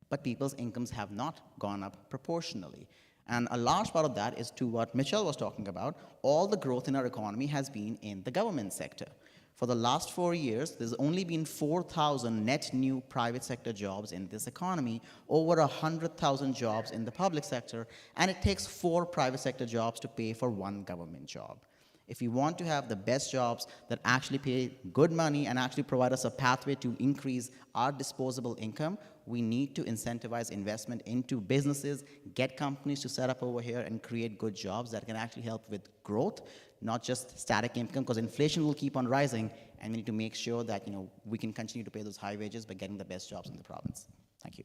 Speaker 3: but people's incomes have not gone up proportionally. And a large part of that is to what Mitchell was talking about. All the growth in our economy has been in the government sector. For the last 4 years, there's only been 4,000 net new private sector jobs in this economy, over 100,000 jobs in the public sector, and it takes 4 private sector jobs to pay for 1 government job. If we want to have the best jobs that actually pay good money and actually provide us a pathway to increase our disposable income, we need to incentivize investment into businesses, get companies to set up over here and create good jobs that can actually help with growth, not just static income, because inflation will keep on rising, and we need to make sure that we can continue to pay those high wages by getting the best jobs in the province. Thank you.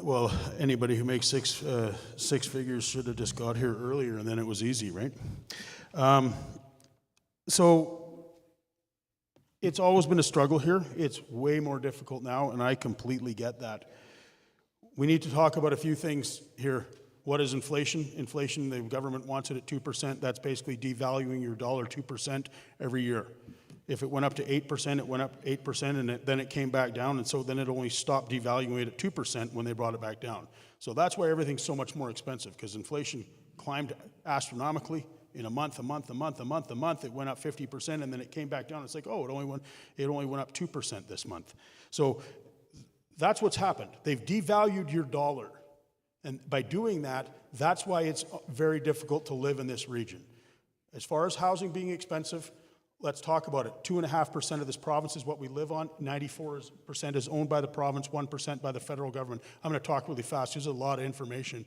Speaker 2: Well, anybody who makes six figures should have just got here earlier, and then it was easy, right? So it's always been a struggle here. It's way more difficult now, and I completely get that. We need to talk about a few things here. What is inflation? Inflation, the government wants it at 2%. That's basically devaluing your dollar 2% every year. If it went up to 8%, it went up 8%, and then it came back down, and so then it only stopped devaluing it at 2% when they brought it back down. So that's why everything's so much more expensive, because inflation climbed astronomically in a month, it went up 50%, and then it came back down. It's like, oh, it only went up 2% this month. So that's what's happened. They've devalued your dollar, and by doing that, that's why it's very difficult to live in this region. As far as housing being expensive, let's talk about it. 2.5% of this province is what we live on. 94% is owned by the province, 1% by the federal government. I'm going to talk really fast. There's a lot of information.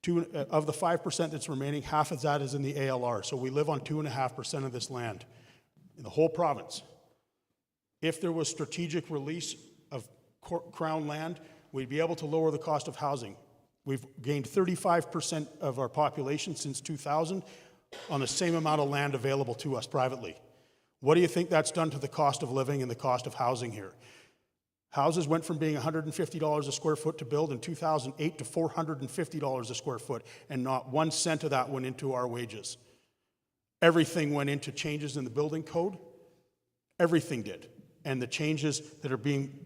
Speaker 2: Of the 5% that's remaining, half of that is in the ALR. So we live on 2.5% of this land in the whole province. If there was strategic release of Crown land, we'd be able to lower the cost of housing. We've gained 35% of our population since 2000 on the same amount of land available to us privately. What do you think that's done to the cost of living and the cost of housing here? Houses went from being $150 a square foot to build in 2008 to $450 a square foot, and not 1 cent of that went into our wages. Everything went into changes in the building code. Everything did. And the changes that are being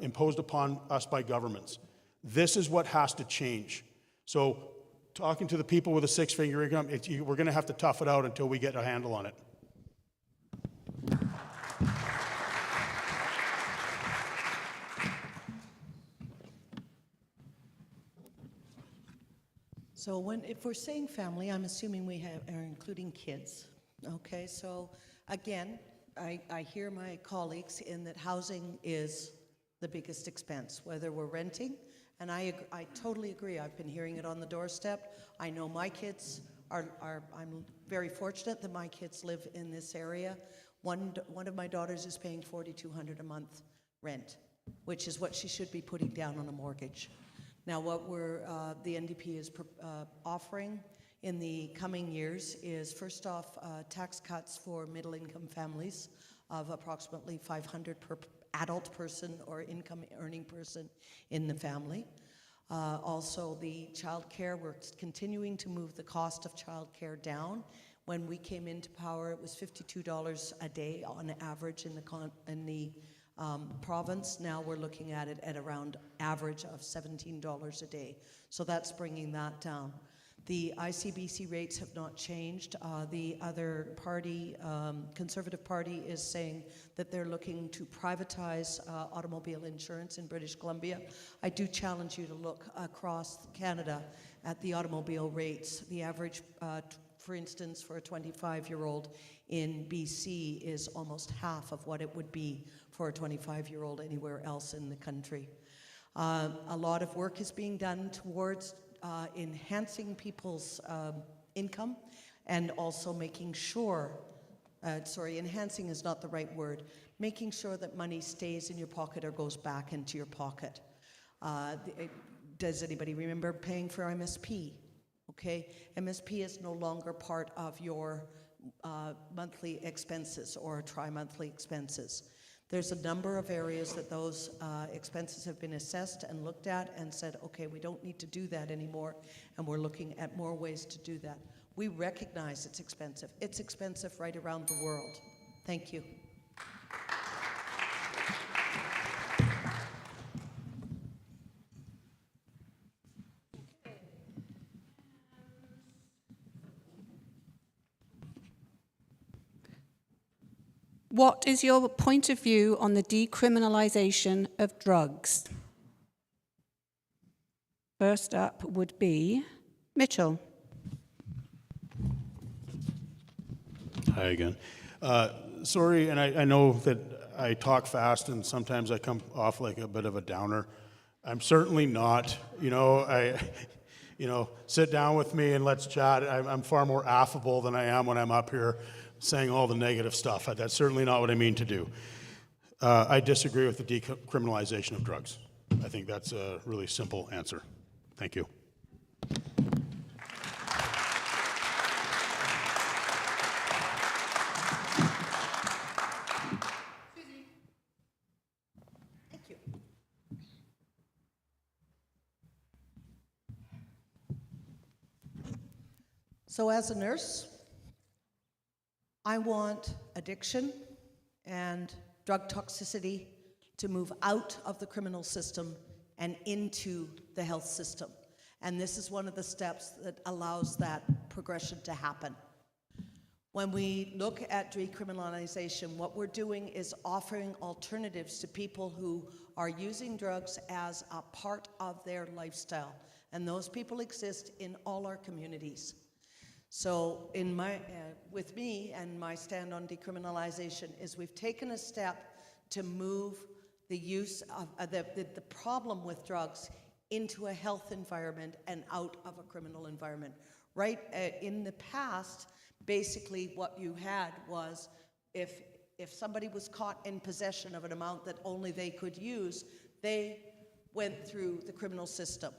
Speaker 2: imposed upon us by governments. This is what has to change. So talking to the people with a 6-figure income, we're going to have to tough it out until we get a handle on it.
Speaker 4: So if we're saying family, I'm assuming we are including kids. Okay, so again, I hear my colleagues in that housing is the biggest expense, whether we're renting, and I totally agree. I've been hearing it on the doorstep. I know my kids I'm very fortunate that my kids live in this area. One of my daughters is paying $4,200 a month rent, which is what she should be putting down on a mortgage. Now, what the NDP is offering in the coming years is, first off, tax cuts for middle-income families of approximately $500 per adult person or income-earning person in the family. Also, the child care, we're continuing to move the cost of child care down. When we came into power, it was $52 a day on average in the province. Now we're looking at it at around average of $17 a day. So that's bringing that down. The ICBC rates have not changed. The other party, Conservative Party, is saying that they're looking to privatize automobile insurance in British Columbia. I do challenge you to look across Canada at the automobile rates. The average, for instance, for a 25-year-old in BC is almost half of what it would be for a 25-year-old anywhere else in the country. A lot of work is being done towards enhancing people's income and also making sure, enhancing is not the right word, making sure that money stays in your pocket or goes back into your pocket. Does anybody remember paying for MSP? Okay, MSP is no longer part of your monthly expenses or tri-monthly expenses. There's a number of areas that those expenses have been assessed and looked at and said, okay, we don't need to do that anymore, and we're looking at more ways to do that. We recognize it's expensive. It's expensive right around the world. Thank you.
Speaker 1: What is your point of view on the decriminalization of drugs? First up would be Mitchell.
Speaker 2: Hi again. Sorry, and I know that I talk fast and sometimes I come off like a bit of a downer. I'm certainly not. Sit down with me and let's chat. I'm far more affable than I am when I'm up here saying all the negative stuff. That's certainly not what I mean to do. I disagree with the decriminalization of drugs. I think that's a really simple answer. Thank you.
Speaker 4: Susie. Thank you. So as a nurse, I want addiction and drug toxicity to move out of the criminal system and into the health system. And this is one of the steps that allows that progression to happen. When we look at decriminalization, what we're doing is offering alternatives to people who are using drugs as a part of their lifestyle. And those people exist in all our communities. So with me and my stand on decriminalization is we've taken a step to move the use of the problem with drugs into a health environment and out of a criminal environment. Right in the past, basically what you had was if somebody was caught in possession of an amount that only they could use, they went through the criminal system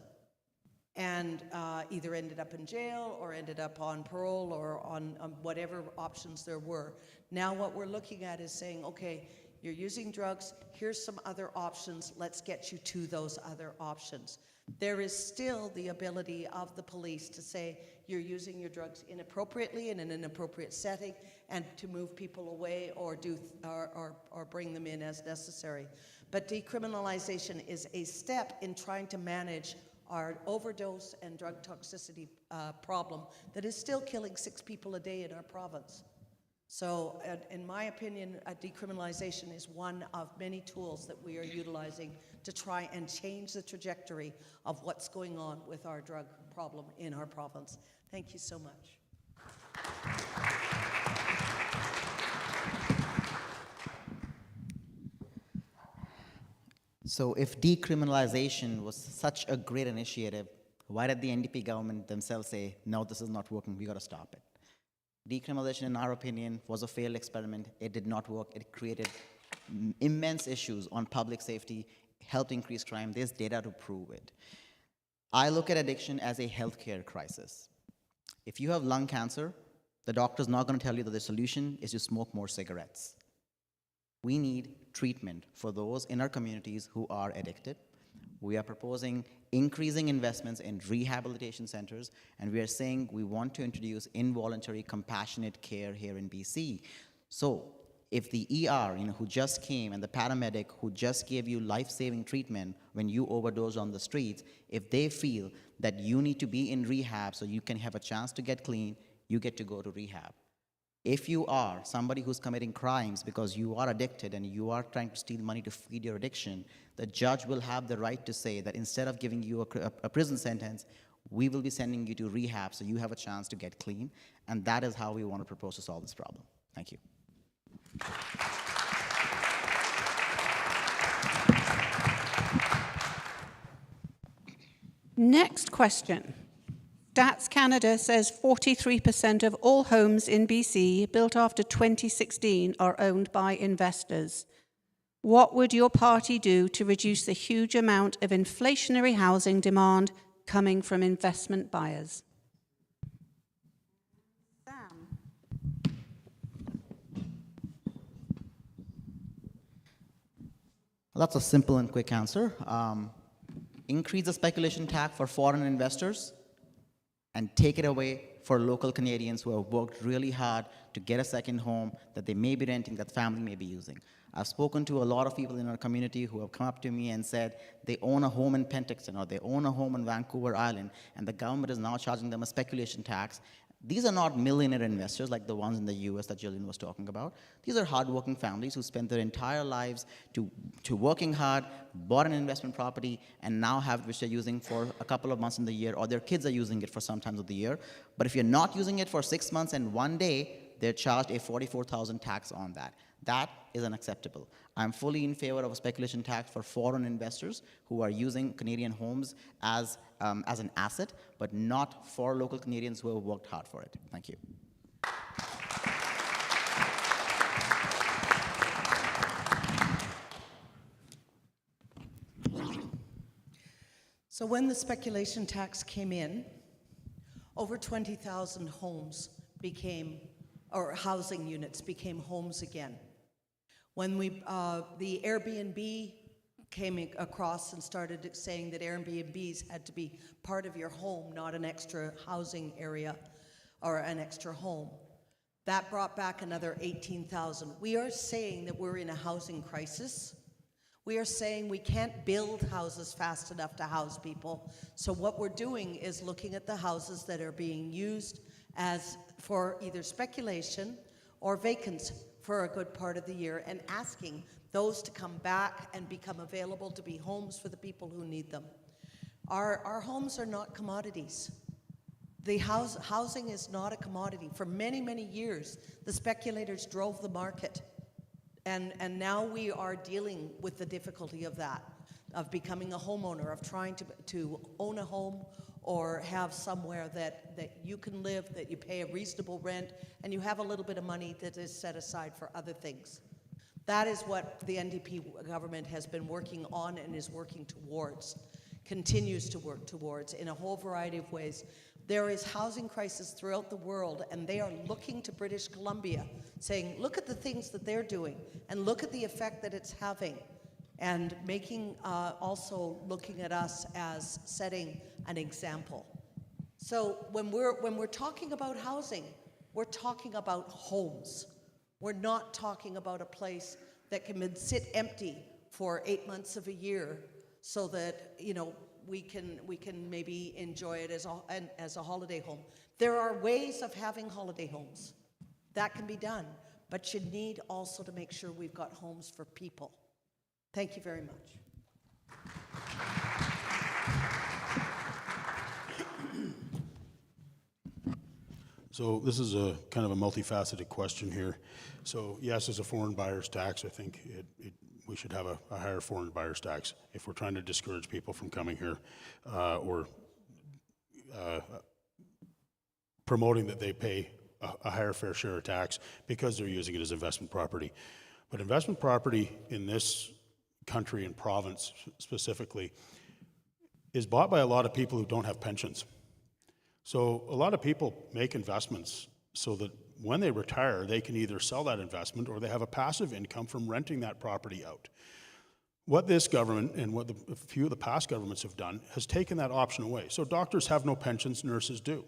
Speaker 4: and either ended up in jail or ended up on parole or on whatever options there were. Now what we're looking at is saying, okay, you're using drugs, here's some other options, let's get you to those other options. There is still the ability of the police to say you're using your drugs inappropriately and in an inappropriate setting and to move people away or bring them in as necessary. But decriminalization is a step in trying to manage our overdose and drug toxicity problem that is still killing 6 people a day in our province. So in my opinion, decriminalization is one of many tools that we are utilizing to try and change the trajectory of what's going on with our drug problem in our province. Thank you so much.
Speaker 3: So if decriminalization was such a great initiative, why did the NDP government themselves say, no, this is not working, we got to stop it? Decriminalization, in our opinion, was a failed experiment. It did not work. It created immense issues on public safety, helped increase crime. There's data to prove it. I look at addiction as a healthcare crisis. If you have lung cancer, the doctor's not going to tell you that the solution is to smoke more cigarettes. We need treatment for those in our communities who are addicted. We are proposing increasing investments in rehabilitation centers, and we are saying we want to introduce involuntary compassionate care here in BC. So if the ER, who just came, and the paramedic who just gave you life-saving treatment when you overdose on the streets, if they feel that you need to be in rehab so you can have a chance to get clean, you get to go to rehab. If you are somebody who's committing crimes because you are addicted and you are trying to steal money to feed your addiction, the judge will have the right to say that instead of giving you a prison sentence, we will be sending you to rehab so you have a chance to get clean. And that is how we want to propose to solve this problem. Thank you.
Speaker 1: Next question. Stats Canada says 43% of all homes in BC built after 2016 are owned by investors. What would your party do to reduce the huge amount of inflationary housing demand coming from investment buyers? Sam.
Speaker 3: Well, that's a simple and quick answer. Increase the speculation tax for foreign investors and take it away for local Canadians who have worked really hard to get a second home that they may be renting, that family may be using. I've spoken to a lot of people in our community who have come up to me and said they own a home in Penticton or they own a home in Vancouver Island, and the government is now charging them a speculation tax. These are not millionaire investors like the ones in the US that Jillian was talking about. These are hardworking families who spent their entire lives to working hard, bought an investment property, and now have which they're using for a couple of months in the year, or their kids are using it for some times of the year. But if you're not using it for 6 months and 1 day, they're charged a $44,000 tax on that. That is unacceptable. I'm fully in favor of a speculation tax for foreign investors who are using Canadian homes as an asset, but not for local Canadians who have worked hard for it. Thank you.
Speaker 4: So when the speculation tax came in, over 20,000 homes became, or housing units became homes again. When the Airbnb came across and started saying that Airbnbs had to be part of your home, not an extra housing area or an extra home, that brought back another 18,000. We are saying that we're in a housing crisis. We are saying we can't build houses fast enough to house people. So what we're doing is looking at the houses that are being used as for either speculation or vacant for a good part of the year, and asking those to come back and become available to be homes for the people who need them. Our homes are not commodities. The housing is not a commodity. For many, many years, the speculators drove the market. And now we are dealing with the difficulty of that, of becoming a homeowner, of trying to own a home or have somewhere that you can live, that you pay a reasonable rent, and you have a little bit of money that is set aside for other things. That is what the NDP government has been working on and is working towards, continues to work towards in a whole variety of ways. There is housing crisis throughout the world, and they are looking to British Columbia, saying, look at the things that they're doing, and look at the effect that it's having, and making, also looking at us as setting an example. So when we're talking about housing, we're talking about homes. We're not talking about a place that can sit empty for 8 months of a year so that, you know, we can maybe enjoy it as a holiday home. There are ways of having holiday homes. That can be done, but you need also to make sure we've got homes for people. Thank you very much.
Speaker 2: So this is a kind of a multifaceted question here. So yes, as a foreign buyer's tax, I think we should have a higher foreign buyer's tax if we're trying to discourage people from coming here or promoting that they pay a higher fair share of tax because they're using it as investment property. But investment property in this country and province specifically is bought by a lot of people who don't have pensions. So a lot of people make investments so that when they retire, they can either sell that investment or they have a passive income from renting that property out. What this government and what a few of the past governments have done has taken that option away. So doctors have no pensions, nurses do.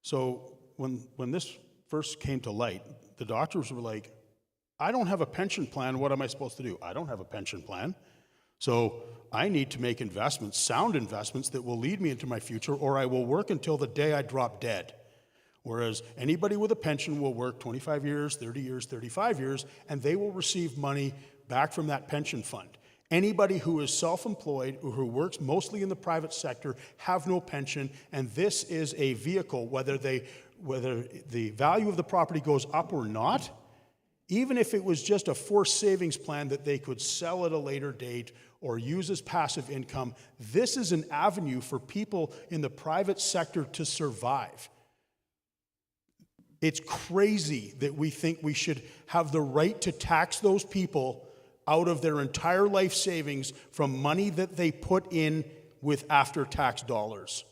Speaker 2: So when this first came to light, the doctors were like, I don't have a pension plan, what am I supposed to do? I don't have a pension plan. So I need to make investments, sound investments that will lead me into my future, or I will work until the day I drop dead. Whereas anybody with a pension will work 25 years, 30 years, 35 years, and they will receive money back from that pension fund. Anybody who is self-employed or who works mostly in the private sector have no pension, and this is a vehicle, whether the value of the property goes up or not, even if it was just a forced savings plan that they could sell at a later date or use as passive income, this is an avenue for people in the private sector to survive. It's crazy that we think we should have the right to tax those people out of their entire life savings from money that they put in with after-tax dollars.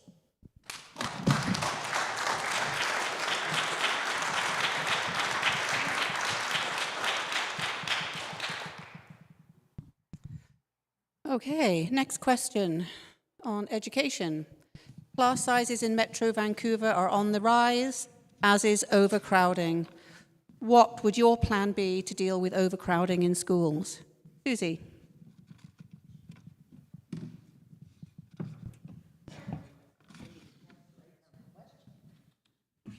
Speaker 1: Okay, next question on education. Class sizes in Metro Vancouver are on the rise, as is overcrowding. What would your plan be to deal with overcrowding in schools? Susie.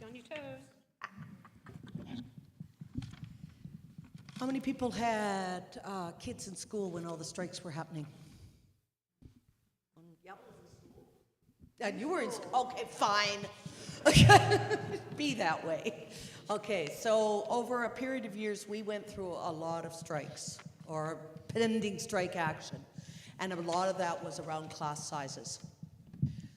Speaker 1: On your toes.
Speaker 4: How many people had kids in school when all the strikes were happening? Yep. And you were in school. Okay, fine. Be that way. Okay, so over a period of years, we went through a lot of strikes or pending strike action, and a lot of that was around class sizes.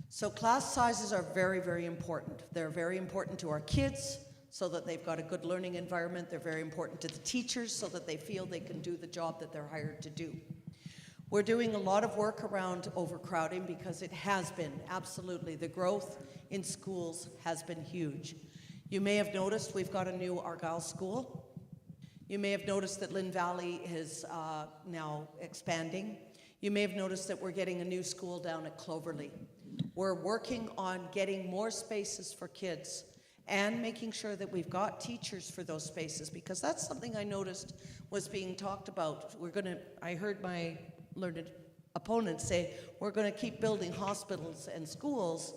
Speaker 4: So class sizes are very, very important. They're very important to our kids so that they've got a good learning environment. They're very important to the teachers so that they feel they can do the job that they're hired to do. We're doing a lot of work around overcrowding because it has been, absolutely, the growth in schools has been huge. You may have noticed we've got a new Argyle school. You may have noticed that Lynn Valley is now expanding. You may have noticed that we're getting a new school down at Cloverleigh. We're working on getting more spaces for kids and making sure that we've got teachers for those spaces, because that's something I noticed was being talked about. I heard my learned opponents say, we're gonna keep building hospitals and schools.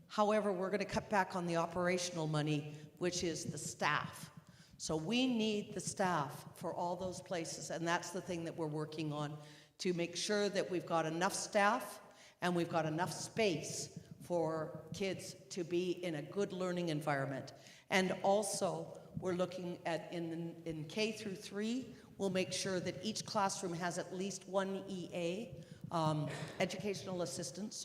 Speaker 4: However, we're gonna cut back on the operational money, which is the staff. So we need the staff for all those places, and that's the thing that we're working on, to make sure that we've got enough staff and we've got enough space for kids to be in a good learning environment. And also, we're looking at, in K through 3, we'll make sure that each classroom has at least one EA, educational assistant,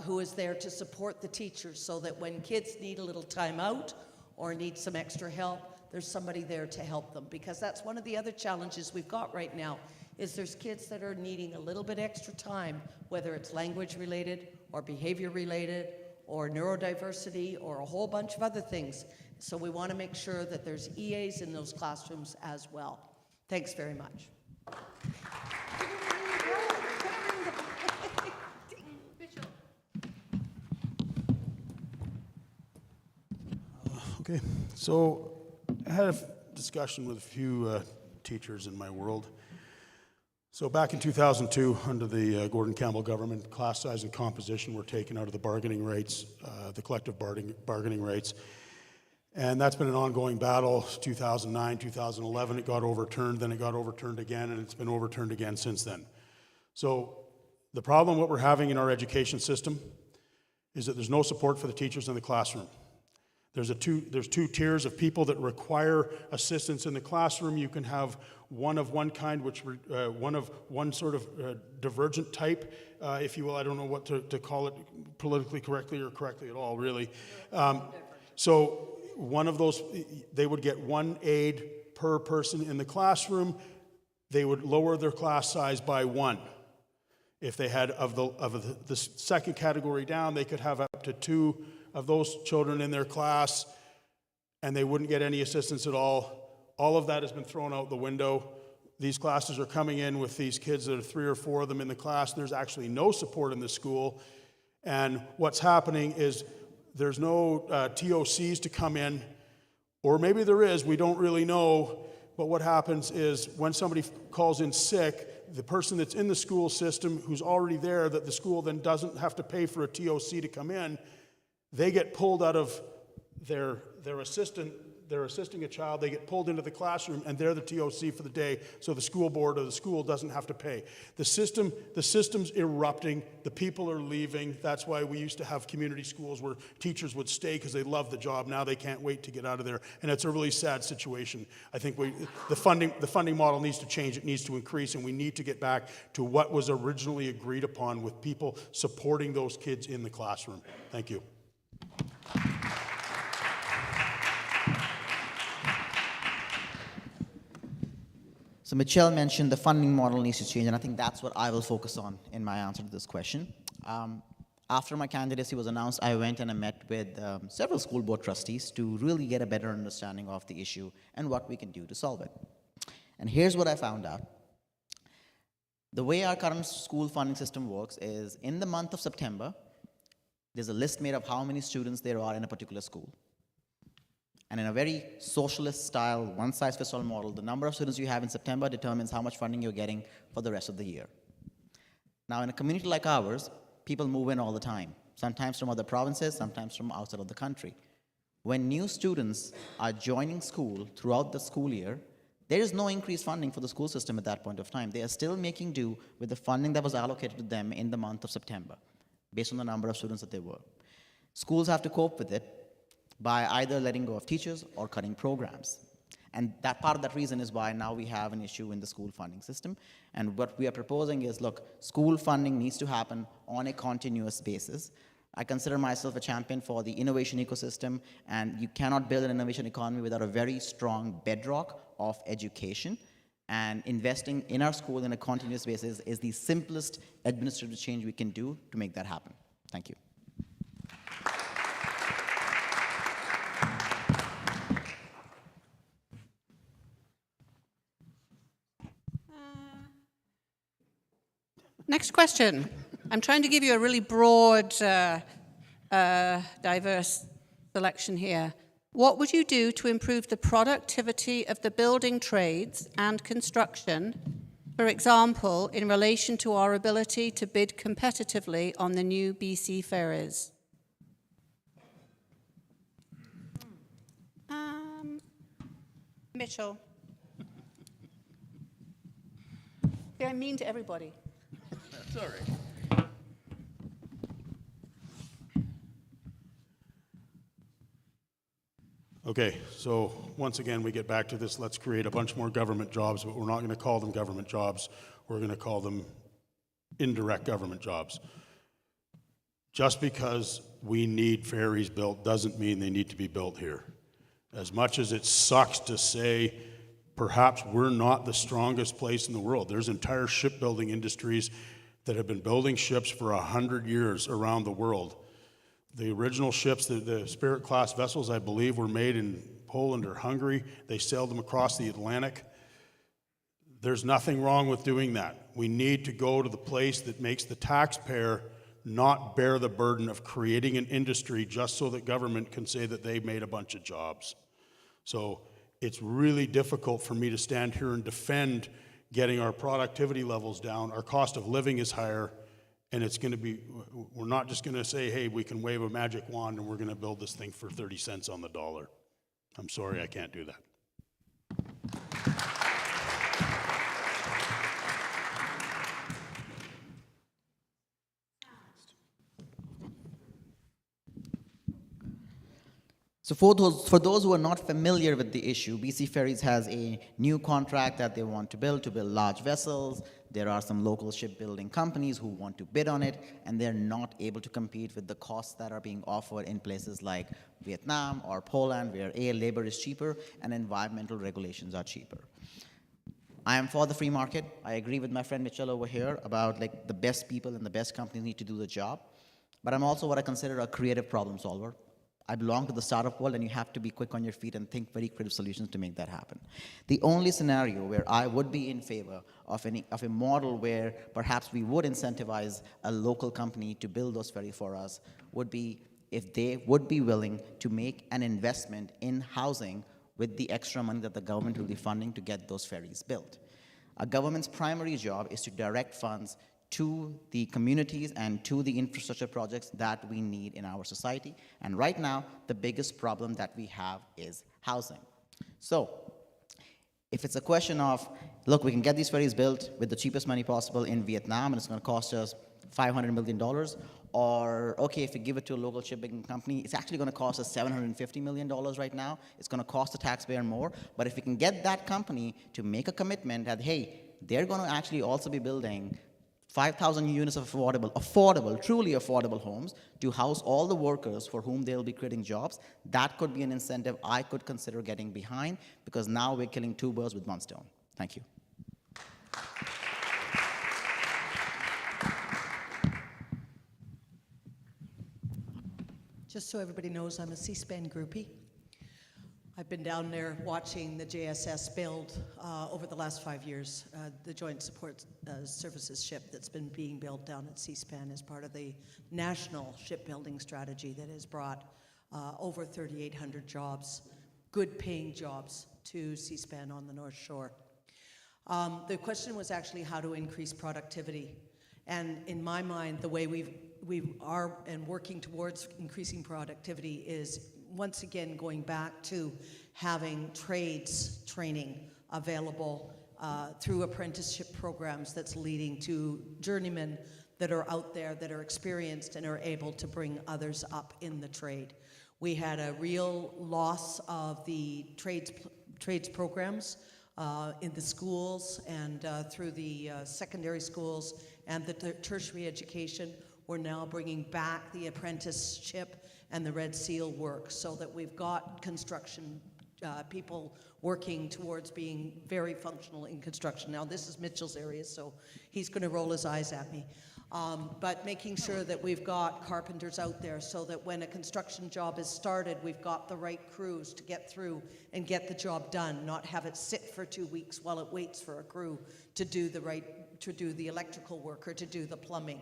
Speaker 4: who is there to support the teachers so that when kids need a little time out or need some extra help, there's somebody there to help them. Because that's one of the other challenges we've got right now, is there's kids that are needing a little bit extra time, whether it's language related or behavior related or neurodiversity or a whole bunch of other things. So we want to make sure that there's EAs in those classrooms as well. Thanks very much.
Speaker 2: Okay, so I had a discussion with a few teachers in my world. So back in 2002, under the Gordon Campbell government, class size and composition were taken out of the bargaining rates, the collective bargaining rates. And that's been an ongoing battle. 2009, 2011, it got overturned, then it got overturned again, and it's been overturned again since then. So the problem what we're having in our education system is that there's no support for the teachers in the classroom. There's two tiers of people that require assistance in the classroom. You can have one of one kind, which one of one sort of divergent type, if you will. I don't know what to call it politically correctly or correctly at all, really. So one of those, they would get one aide per person in the classroom. They would lower their class size by 1. If they had of the second category down, they could have up to 2 of those children in their class, and they wouldn't get any assistance at all. All of that has been thrown out the window. These classes are coming in with these kids that are 3 or 4 of them in the class. There's actually no support in the school, and what's happening is there's no TOCs to come in, or maybe there is, we don't really know, but what happens is when somebody calls in sick, the person that's in the school system who's already there, that the school then doesn't have to pay for a TOC to come in, they get pulled out of their assisting a child, they get pulled into the classroom, and they're the TOC for the day, so the school board or the school doesn't have to pay. The system's erupting, the people are leaving. That's why we used to have community schools where teachers would stay because they love the job. Now they can't wait to get out of there, and it's a really sad situation. I think the funding model needs to change, it needs to increase, and we need to get back to what was originally agreed upon with people supporting those kids in the classroom. Thank you.
Speaker 3: So Michelle mentioned the funding model needs to change, and I think that's what I will focus on in my answer to this question. After my candidacy was announced, I went and I met with several school board trustees to really get a better understanding of the issue and what we can do to solve it. And here's what I found out. The way our current school funding system works is in the month of September, there's a list made of how many students there are in a particular school. And in a very socialist style, one-size-fits-all model, the number of students you have in September determines how much funding you're getting for the rest of the year. Now, in a community like ours, people move in all the time, sometimes from other provinces, sometimes from outside of the country. When new students are joining school throughout the school year, there is no increased funding for the school system at that point of time. They are still making do with the funding that was allocated to them in the month of September, based on the number of students that there were. Schools have to cope with it by either letting go of teachers or cutting programs. And that part of that reason is why now we have an issue in the school funding system. And what we are proposing is, look, school funding needs to happen on a continuous basis. I consider myself a champion for the innovation ecosystem, and you cannot build an innovation economy without a very strong bedrock of education. And investing in our school on a continuous basis is the simplest administrative change we can do to make that happen. Thank you.
Speaker 1: Next question. I'm trying to give you a really broad, diverse selection here. What would you do to improve the productivity of the building trades and construction, for example, in relation to our ability to bid competitively on the new BC ferries? Mitchell. Yeah, I mean to everybody.
Speaker 2: Sorry. Okay, so once again, we get back to this, let's create a bunch more government jobs, but we're not going to call them government jobs. We're going to call them indirect government jobs. Just because we need ferries built doesn't mean they need to be built here. As much as it sucks to say, perhaps we're not the strongest place in the world. There's entire shipbuilding industries that have been building ships for 100 years around the world. The original ships, the Spirit-class vessels, I believe, were made in Poland or Hungary. They sailed them across the Atlantic. There's nothing wrong with doing that. We need to go to the place that makes the taxpayer not bear the burden of creating an industry just so that government can say that they made a bunch of jobs. So it's really difficult for me to stand here and defend getting our productivity levels down. Our cost of living is higher, and it's going to be, we're not just going to say, hey, we can wave a magic wand and we're going to build this thing for 30 cents on the dollar. I'm sorry, I can't do that.
Speaker 3: So for those who are not familiar with the issue, BC Ferries has a new contract that they want to build large vessels. There are some local shipbuilding companies who want to bid on it, and they're not able to compete with the costs that are being offered in places like Vietnam or Poland, where labor is cheaper and environmental regulations are cheaper. I am for the free market. I agree with my friend Mitchell over here about like the best people and the best companies need to do the job. But I'm also what I consider a creative problem solver. I belong to the startup world, and you have to be quick on your feet and think very creative solutions to make that happen. The only scenario where I would be in favor of a model where perhaps we would incentivize a local company to build those ferries for us would be if they would be willing to make an investment in housing with the extra money that the government will be funding to get those ferries built. A government's primary job is to direct funds to the communities and to the infrastructure projects that we need in our society. And right now, the biggest problem that we have is housing. So, if it's a question of, look, we can get these ferries built with the cheapest money possible in Vietnam, and it's going to cost us $500 million, or, okay, if we give it to a local shipping company, it's actually going to cost us $750 million right now. It's going to cost the taxpayer more. But if we can get that company to make a commitment that, hey, they're going to actually also be building 5,000 units of affordable, truly affordable homes to house all the workers for whom they'll be creating jobs, that could be an incentive I could consider getting behind, because now we're killing two birds with one stone. Thank you.
Speaker 4: Just so everybody knows, I'm a C-SPAN groupie. I've been down there watching the JSS build over the last 5 years. The Joint Support Services ship that's been being built down at Seaspan as part of the national shipbuilding strategy that has brought over 3,800 jobs, good paying jobs, to Seaspan on the North Shore. The question was actually how to increase productivity. And in my mind, the way we are and working towards increasing productivity is once again going back to having trades training available through apprenticeship programs that's leading to journeymen that are out there that are experienced and are able to bring others up in the trade. We had a real loss of the trades programs in the schools and through the secondary schools and the tertiary education. We're now bringing back the apprenticeship and the Red Seal work so that we've got construction people working towards being very functional in construction. Now this is Mitchell's area, so he's going to roll his eyes at me. But making sure that we've got carpenters out there so that when a construction job is started, we've got the right crews to get through and get the job done, not have it sit for 2 weeks while it waits for a crew to do the electrical work or to do the plumbing.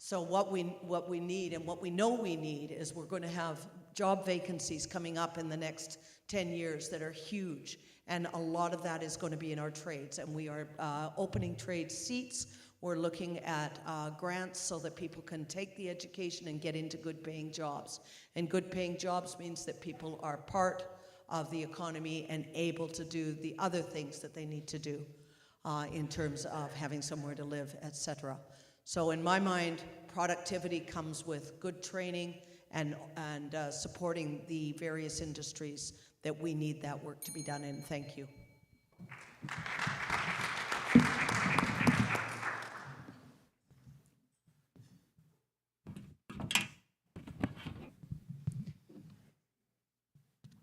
Speaker 4: So what we need and what we know we need is we're going to have job vacancies coming up in the next 10 years that are huge, and a lot of that is going to be in our trades, and we are opening trade seats. We're looking at grants so that people can take the education and get into good paying jobs. And good paying jobs means that people are part of the economy and able to do the other things that they need to do in terms of having somewhere to live, etc. So in my mind, productivity comes with good training and supporting the various industries that we need that work to be done in. Thank you.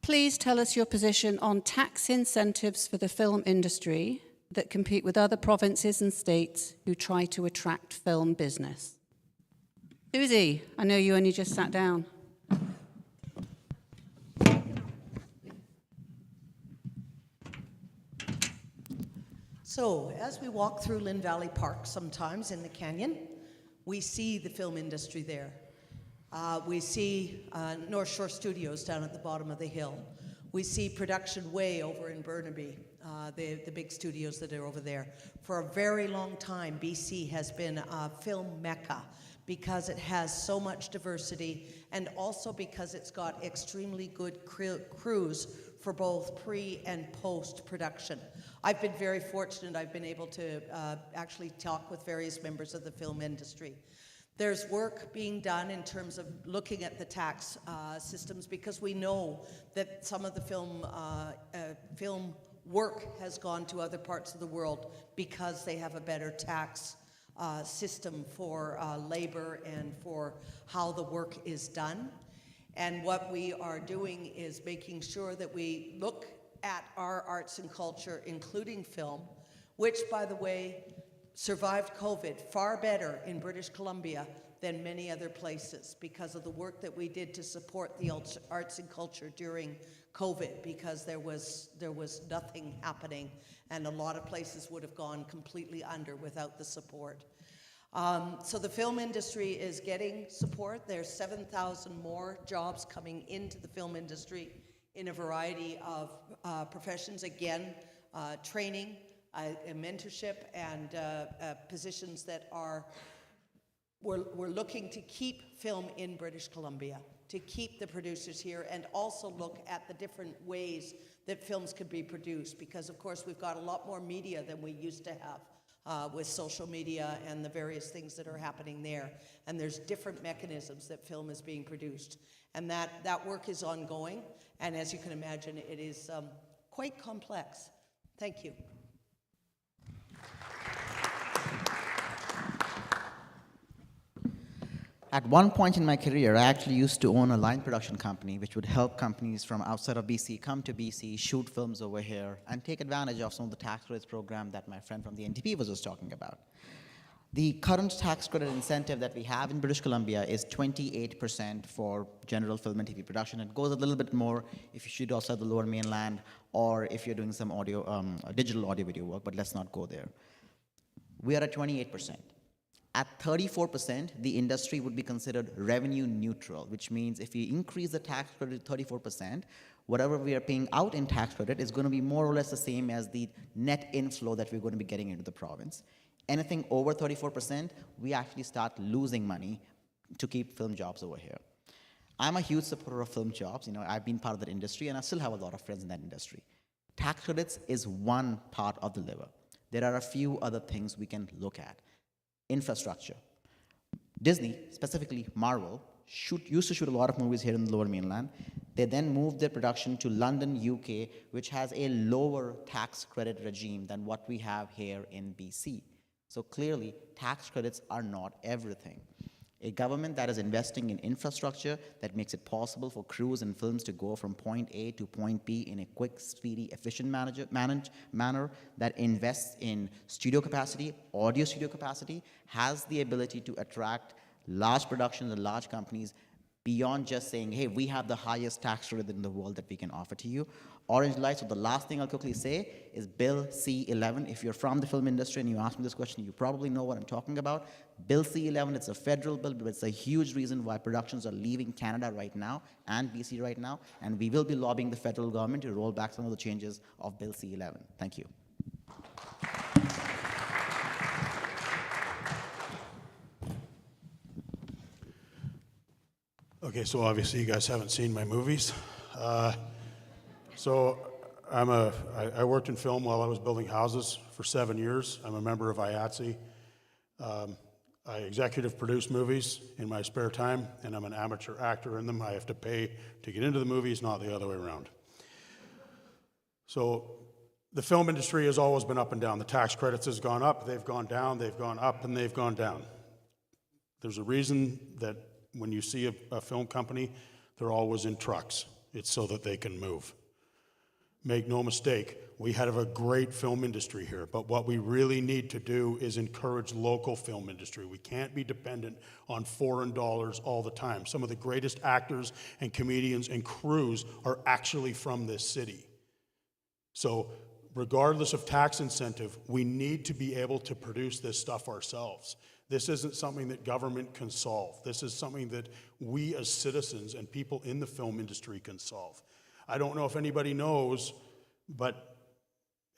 Speaker 1: Please tell us your position on tax incentives for the film industry that compete with other provinces and states who try to attract film business. Susie, I know you only just sat down.
Speaker 4: So, as we walk through Lynn Valley Park sometimes in the canyon, we see the film industry there. We see North Shore Studios down at the bottom of the hill. We see Production Way over in Burnaby, the big studios that are over there. For a very long time, BC has been a film mecca because it has so much diversity and also because it's got extremely good crews for both pre and post production. I've been very fortunate. I've been able to actually talk with various members of the film industry. There's work being done in terms of looking at the tax systems because we know that some of the film work has gone to other parts of the world because they have a better tax system for labor and for how the work is done. And what we are doing is making sure that we look at our arts and culture, including film, which, by the way, survived COVID far better in British Columbia than many other places because of the work that we did to support the arts and culture during COVID, because there was nothing happening and a lot of places would have gone completely under without the support. So the film industry is getting support. There's 7,000 more jobs coming into the film industry in a variety of professions. Again, training, mentorship, and positions that we're looking to keep film in British Columbia, to keep the producers here, and also look at the different ways that films could be produced, because of course we've got a lot more media than we used to have with social media and the various things that are happening there. And there's different mechanisms that film is being produced. And that work is ongoing, and as you can imagine, it is quite complex. Thank you.
Speaker 3: At one point in my career, I actually used to own a line production company which would help companies from outside of BC come to BC, shoot films over here, and take advantage of some of the tax credits program that my friend from the NDP was just talking about. The current tax credit incentive that we have in British Columbia is 28% for general film and TV production. It goes a little bit more if you shoot outside the Lower Mainland or if you're doing some audio, digital audio video work, but let's not go there. We are at 28%. At 34%, the industry would be considered revenue neutral, which means if we increase the tax credit to 34%, whatever we are paying out in tax credit is going to be more or less the same as the net inflow that we're going to be getting into the province. Anything over 34%, we actually start losing money to keep film jobs over here. I'm a huge supporter of film jobs. You know, I've been part of that industry, and I still have a lot of friends in that industry. Tax credits is one part of the lever. There are a few other things we can look at. Infrastructure. Disney, specifically Marvel, used to shoot a lot of movies here in the Lower Mainland. They then moved their production to London, UK, which has a lower tax credit regime than what we have here in BC. So clearly, tax credits are not everything. A government that is investing in infrastructure that makes it possible for crews and films to go from point A to point B in a quick, speedy, efficient manner, that invests in studio capacity, audio studio capacity, has the ability to attract large productions and large companies beyond just saying, hey, we have the highest tax credit in the world that we can offer to you. Orange light, so the last thing I'll quickly say is Bill C-11. If you're from the film industry and you ask me this question, you probably know what I'm talking about. Bill C-11, it's a federal bill, but it's a huge reason why productions are leaving Canada right now and BC right now, and we will be lobbying the federal government to roll back some of the changes of Bill C-11. Thank you.
Speaker 2: Okay, so obviously you guys haven't seen my movies. So I worked in film while I was building houses for 7 years. I'm a member of IATSE. I executive produce movies in my spare time, and I'm an amateur actor in them. I have to pay to get into the movies, not the other way around. So the film industry has always been up and down. The tax credits has gone up, they've gone down, they've gone up, and they've gone down. There's a reason that when you see a film company, they're always in trucks. It's so that they can move. Make no mistake, we have a great film industry here, but what we really need to do is encourage local film industry. We can't be dependent on foreign dollars all the time. Some of the greatest actors and comedians and crews are actually from this city. So regardless of tax incentive, we need to be able to produce this stuff ourselves. This isn't something that government can solve. This is something that we as citizens and people in the film industry can solve. I don't know if anybody knows, but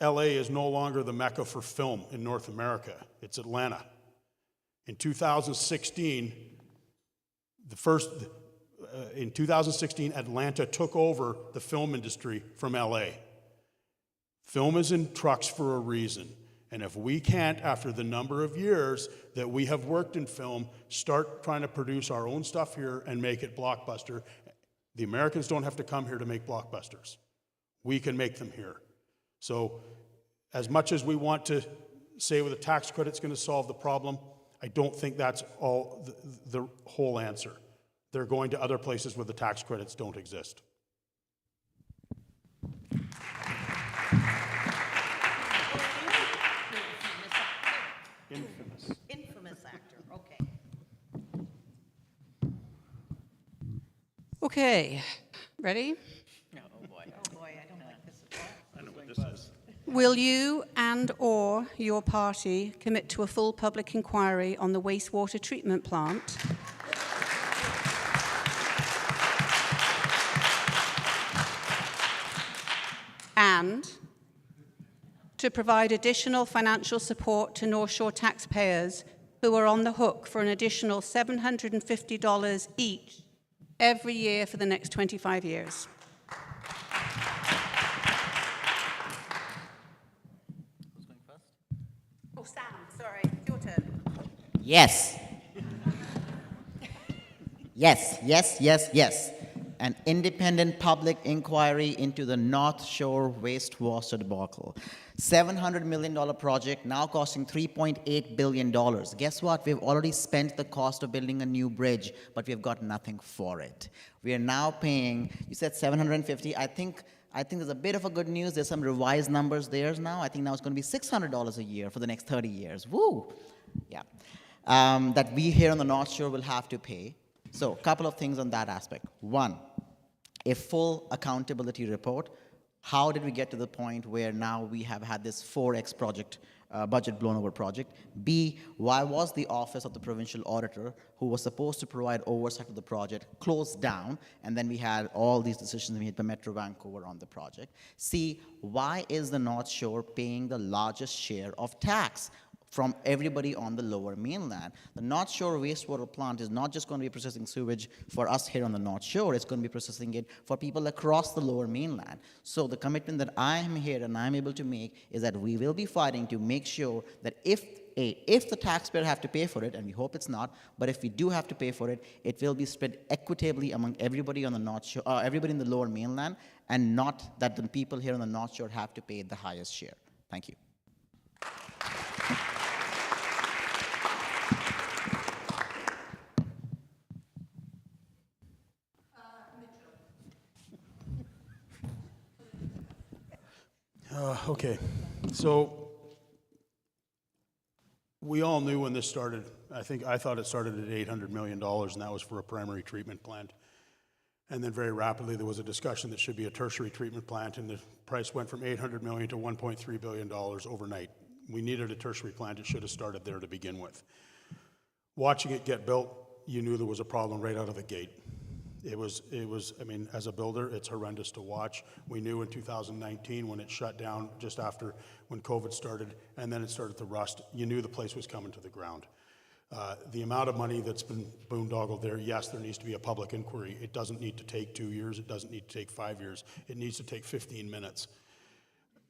Speaker 2: LA is no longer the mecca for film in North America. It's Atlanta. In 2016, Atlanta took over the film industry from LA. Film is in trucks for a reason. And if we can't, after the number of years that we have worked in film, start trying to produce our own stuff here and make it blockbuster, the Americans don't have to come here to make blockbusters. We can make them here. So as much as we want to say with a tax credit's going to solve the problem, I don't think that's all the whole answer. They're going to other places where the tax credits don't exist.
Speaker 4: Infamous actor, okay.
Speaker 1: Okay, ready?
Speaker 4: Oh boy, I don't like this at all.
Speaker 2: I know what this is.
Speaker 1: Will you and/or your party commit to a full public inquiry on the wastewater treatment plant? And to provide additional financial support to North Shore taxpayers who are on the hook for an additional $750 each every year for the next 25 years.
Speaker 3: Who's going first?
Speaker 1: Oh, Sam, sorry, your turn.
Speaker 3: Yes. Yes. An independent public inquiry into the North Shore wastewater debacle. $700 million project now costing $3.8 billion. Guess what? We've already spent the cost of building a new bridge, but we've got nothing for it. We are now paying, you said 750. I think there's a bit of a good news. There's some revised numbers there now. I think now it's going to be $600 a year for the next 30 years. Woo! Yeah. That we here on the North Shore will have to pay. So a couple of things on that aspect. One, a full accountability report. How did we get to the point where now we have had this 4x project, budget blown over project? B, why was the office of the provincial auditor, who was supposed to provide oversight of the project, closed down, and then we had all these decisions made by Metro Vancouver on the project? C, why is the North Shore paying the largest share of tax from everybody on the Lower Mainland? The North Shore wastewater plant is not just going to be processing sewage for us here on the North Shore, it's going to be processing it for people across the Lower Mainland. So the commitment that I am here and I'm able to make is that we will be fighting to make sure that if the taxpayer have to pay for it, and we hope it's not, but if we do have to pay for it, it will be spread equitably among everybody on the North Shore, everybody in the Lower Mainland, and not that the people here on the North Shore have to pay the highest share. Thank you.
Speaker 2: Okay, so we all knew when this started. I thought it started at $800 million, and that was for a primary treatment plant. And then very rapidly there was a discussion that should be a tertiary treatment plant, and the price went from $800 million to $1.3 billion overnight. We needed a tertiary plant. It should have started there to begin with. Watching it get built, you knew there was a problem right out of the gate. It was, I mean, as a builder, it's horrendous to watch. We knew in 2019 when it shut down just after when COVID started, and then it started to rust, you knew the place was coming to the ground. The amount of money that's been boondoggled there, yes, there needs to be a public inquiry. It doesn't need to take 2 years. It doesn't need to take 5 years. It needs to take 15 minutes.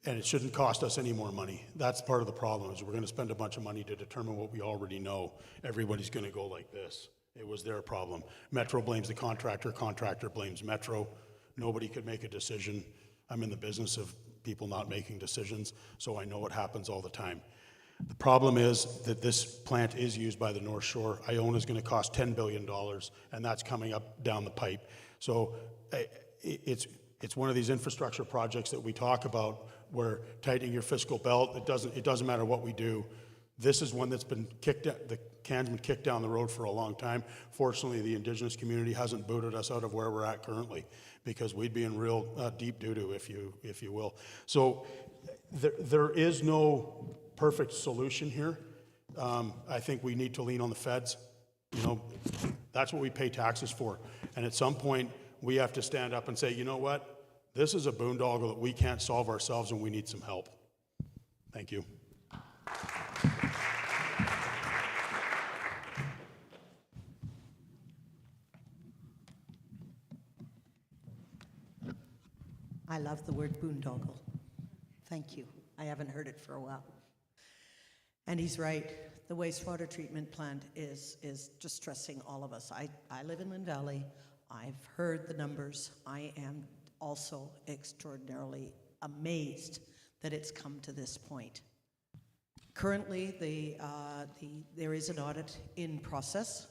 Speaker 2: And it shouldn't cost us any more money. That's part of the problem, is we're going to spend a bunch of money to determine what we already know. Everybody's going to go like this. It was their problem. Metro blames the contractor. Contractor blames Metro. Nobody could make a decision. I'm in the business of people not making decisions, so I know what happens all the time. The problem is that this plant is used by the North Shore. Iona is going to cost $10 billion, and that's coming up down the pipe. So it's one of these infrastructure projects that we talk about where tightening your fiscal belt, it doesn't matter what we do. This is one that's been the can's been kicked down the road for a long time. Fortunately, the Indigenous community hasn't booted us out of where we're at currently, because we'd be in real deep doo-doo, if you will. So there is no perfect solution here. I think we need to lean on the feds. You know, that's what we pay taxes for. And at some point, we have to stand up and say, you know what? This is a boondoggle that we can't solve ourselves, and we need some help. Thank you.
Speaker 4: I love the word boondoggle. Thank you. I haven't heard it for a while. And he's right. The wastewater treatment plant is distressing all of us. I live in Lynn Valley. I've heard the numbers. I am also extraordinarily amazed that it's come to this point. Currently, there is an audit in process.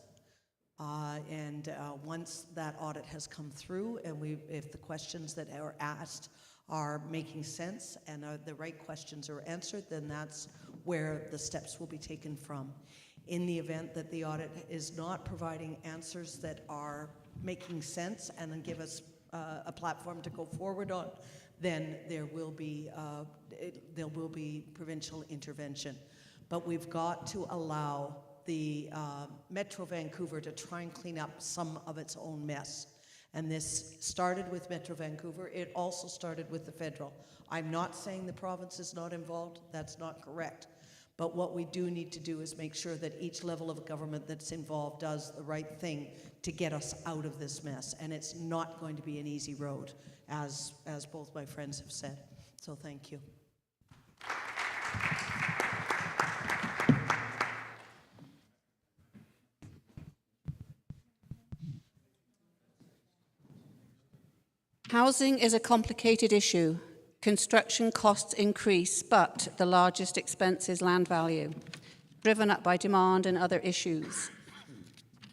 Speaker 4: And once that audit has come through, and if the questions that are asked are making sense and the right questions are answered, then that's where the steps will be taken from. In the event that the audit is not providing answers that are making sense and then give us a platform to go forward on, then there will be provincial intervention. But we've got to allow the Metro Vancouver to try and clean up some of its own mess. And this started with Metro Vancouver. It also started with the federal. I'm not saying the province is not involved. That's not correct. But what we do need to do is make sure that each level of government that's involved does the right thing to get us out of this mess. And it's not going to be an easy road, as both my friends have said. So thank you.
Speaker 1: Housing is a complicated issue. Construction costs increase, but the largest expense is land value, driven up by demand and other issues.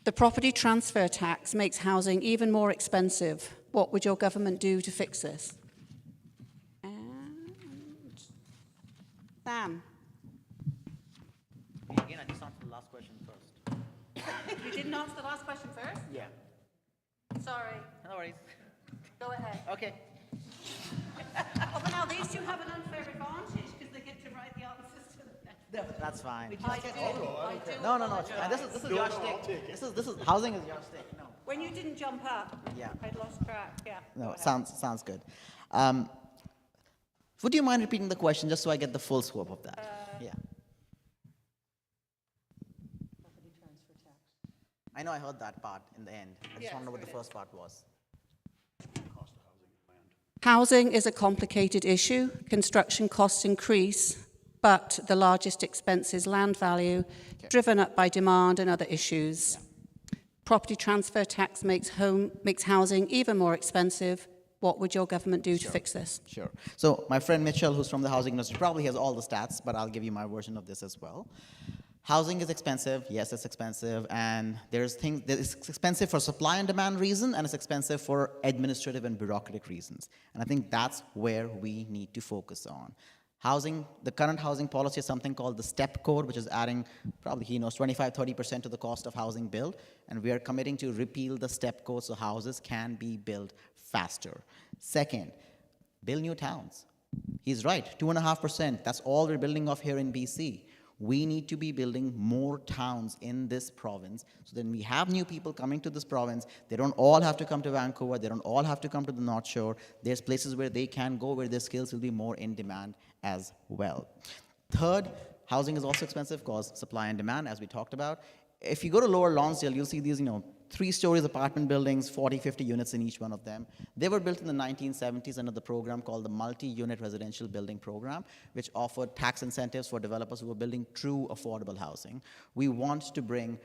Speaker 1: The property transfer tax makes housing even more expensive. What would your government do to fix this? And Sam.
Speaker 3: Again, I just not the question first.
Speaker 1: You didn't answer the last question first?
Speaker 3: Yeah.
Speaker 1: Sorry.
Speaker 3: No worries.
Speaker 1: Go ahead.
Speaker 3: Okay.
Speaker 1: Oh, but now these two have an unfair advantage because they get to write the answers to the next.
Speaker 3: That's fine.
Speaker 1: I do.
Speaker 3: No.
Speaker 1: apologize.
Speaker 3: And this is your stick. This is housing is your stick. No.
Speaker 1: When you didn't jump up,
Speaker 3: Yeah.
Speaker 1: I'd lost track. Yeah.
Speaker 3: No,
Speaker 1: Go ahead.
Speaker 3: sounds good. Would you mind repeating the question just so I get the full scope of that? Yeah.
Speaker 4: Property transfer tax.
Speaker 3: I know I heard that part in the end. I just
Speaker 1: Yes,
Speaker 3: want to know what the
Speaker 1: there
Speaker 3: first part was.
Speaker 1: Housing is a complicated issue. Construction costs increase, but the largest expense is land value, driven up by demand and other issues. Property transfer tax makes housing even more expensive. What would your government do to fix this?
Speaker 3: Sure. So my friend Mitchell, who's from the housing industry, probably has all the stats, but I'll give you my version of this as well. Housing is expensive. Yes, it's expensive, and it's expensive for supply and demand reason, and it's expensive for administrative and bureaucratic reasons. And I think that's where we need to focus on. Housing, the current housing policy is something called the STEP code, which is adding probably 25-30% to the cost of housing build, and we are committing to repeal the STEP code so houses can be built faster. Second, build new towns. He's right, 2.5%. That's all we're building off here in BC. We need to be building more towns in this province so then we have new people coming to this province. They don't all have to come to Vancouver. They don't all have to come to the North Shore. There's places where they can go where their skills will be more in demand as well. Third, housing is also expensive because supply and demand, as we talked about. If you go to Lower Lonsdale, you'll see these, 3-story apartment buildings, 40, 50 units in each one of them. They were built in the 1970s under the program called the Multi-Unit Residential Building Program, which offered tax incentives for developers who were building true affordable housing. We want to bring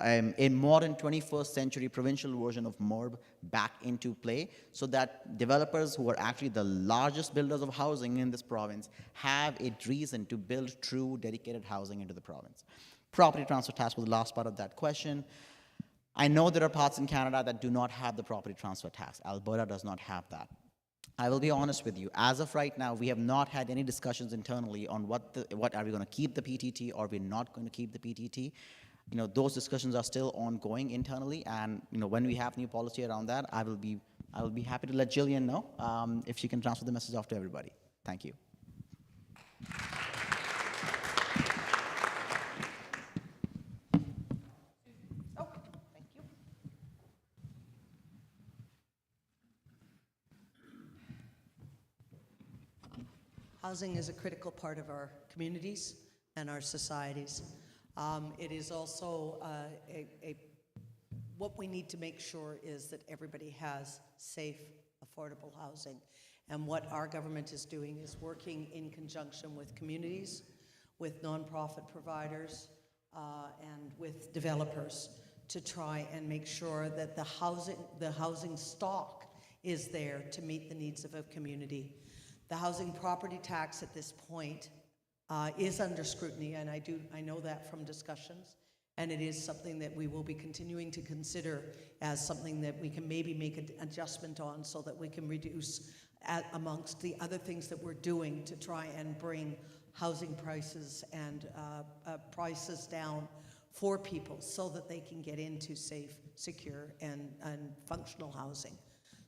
Speaker 3: a modern 21st century provincial version of MURB back into play so that developers who are actually the largest builders of housing in this province have a reason to build true dedicated housing into the province. Property transfer tax was the last part of that question. I know there are parts in Canada that do not have the property transfer tax. Alberta does not have that. I will be honest with you. As of right now, we have not had any discussions internally on what are we going to keep the PTT or we're not going to keep the PTT. Those discussions are still ongoing internally, and when we have new policy around that, I will be happy to let Jillian know if she can transfer the message off to everybody. Thank you.
Speaker 4: Housing is a critical part of our communities and our societies. It is also what we need to make sure is that everybody has safe, affordable housing. And what our government is doing is working in conjunction with communities, with nonprofit providers, and with developers to try and make sure that the housing stock is there to meet the needs of a community. The housing property tax at this point is under scrutiny, and I know that from discussions, and it is something that we will be continuing to consider as something that we can maybe make an adjustment on so that we can reduce amongst the other things that we're doing to try and bring housing prices and prices down for people so that they can get into safe, secure, and functional housing.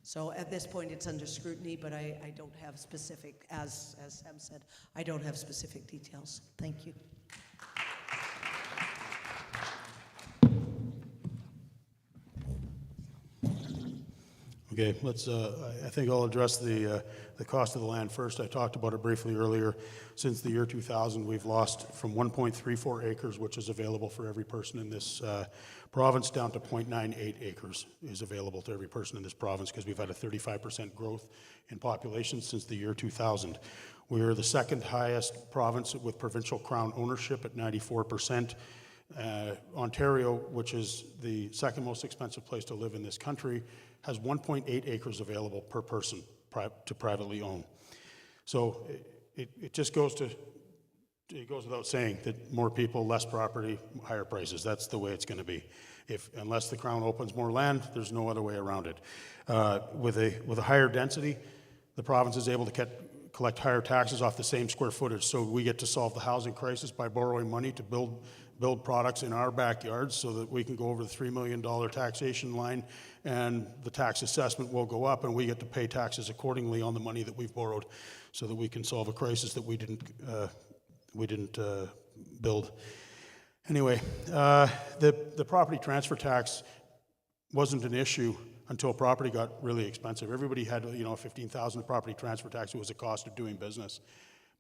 Speaker 4: So at this point, it's under scrutiny, but I don't have specific, as Sam said, I don't have specific details. Thank you.
Speaker 2: Okay, let's. I think I'll address the cost of the land first. I talked about it briefly earlier. Since the year 2000, we've lost from 1.34 acres, which is available for every person in this province, down to 0.98 acres is available to every person in this province because we've had a 35% growth in population since the year 2000. We are the second highest province with provincial crown ownership at 94%. Ontario, which is the second most expensive place to live in this country, has 1.8 acres available per person to privately own. So it just goes without saying that more people, less property, higher prices. That's the way it's going to be. Unless the Crown opens more land, there's no other way around it. With a higher density, the province is able to collect higher taxes off the same square footage. So we get to solve the housing crisis by borrowing money to build products in our backyards so that we can go over the $3 million taxation line, and the tax assessment will go up, and we get to pay taxes accordingly on the money that we've borrowed so that we can solve a crisis that we didn't build. Anyway, the property transfer tax wasn't an issue until property got really expensive. Everybody had, $15,000 property transfer tax. It was a cost of doing business.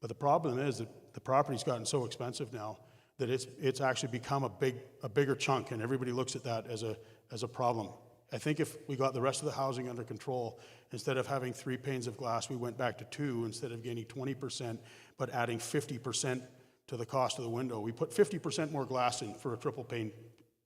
Speaker 2: But the problem is that the property's gotten so expensive now that it's actually become a bigger chunk, and everybody looks at that as a problem. I think if we got the rest of the housing under control, instead of having 3 panes of glass, we went back to 2, instead of gaining 20%, but adding 50% to the cost of the window. We put 50% more glass in for a triple pane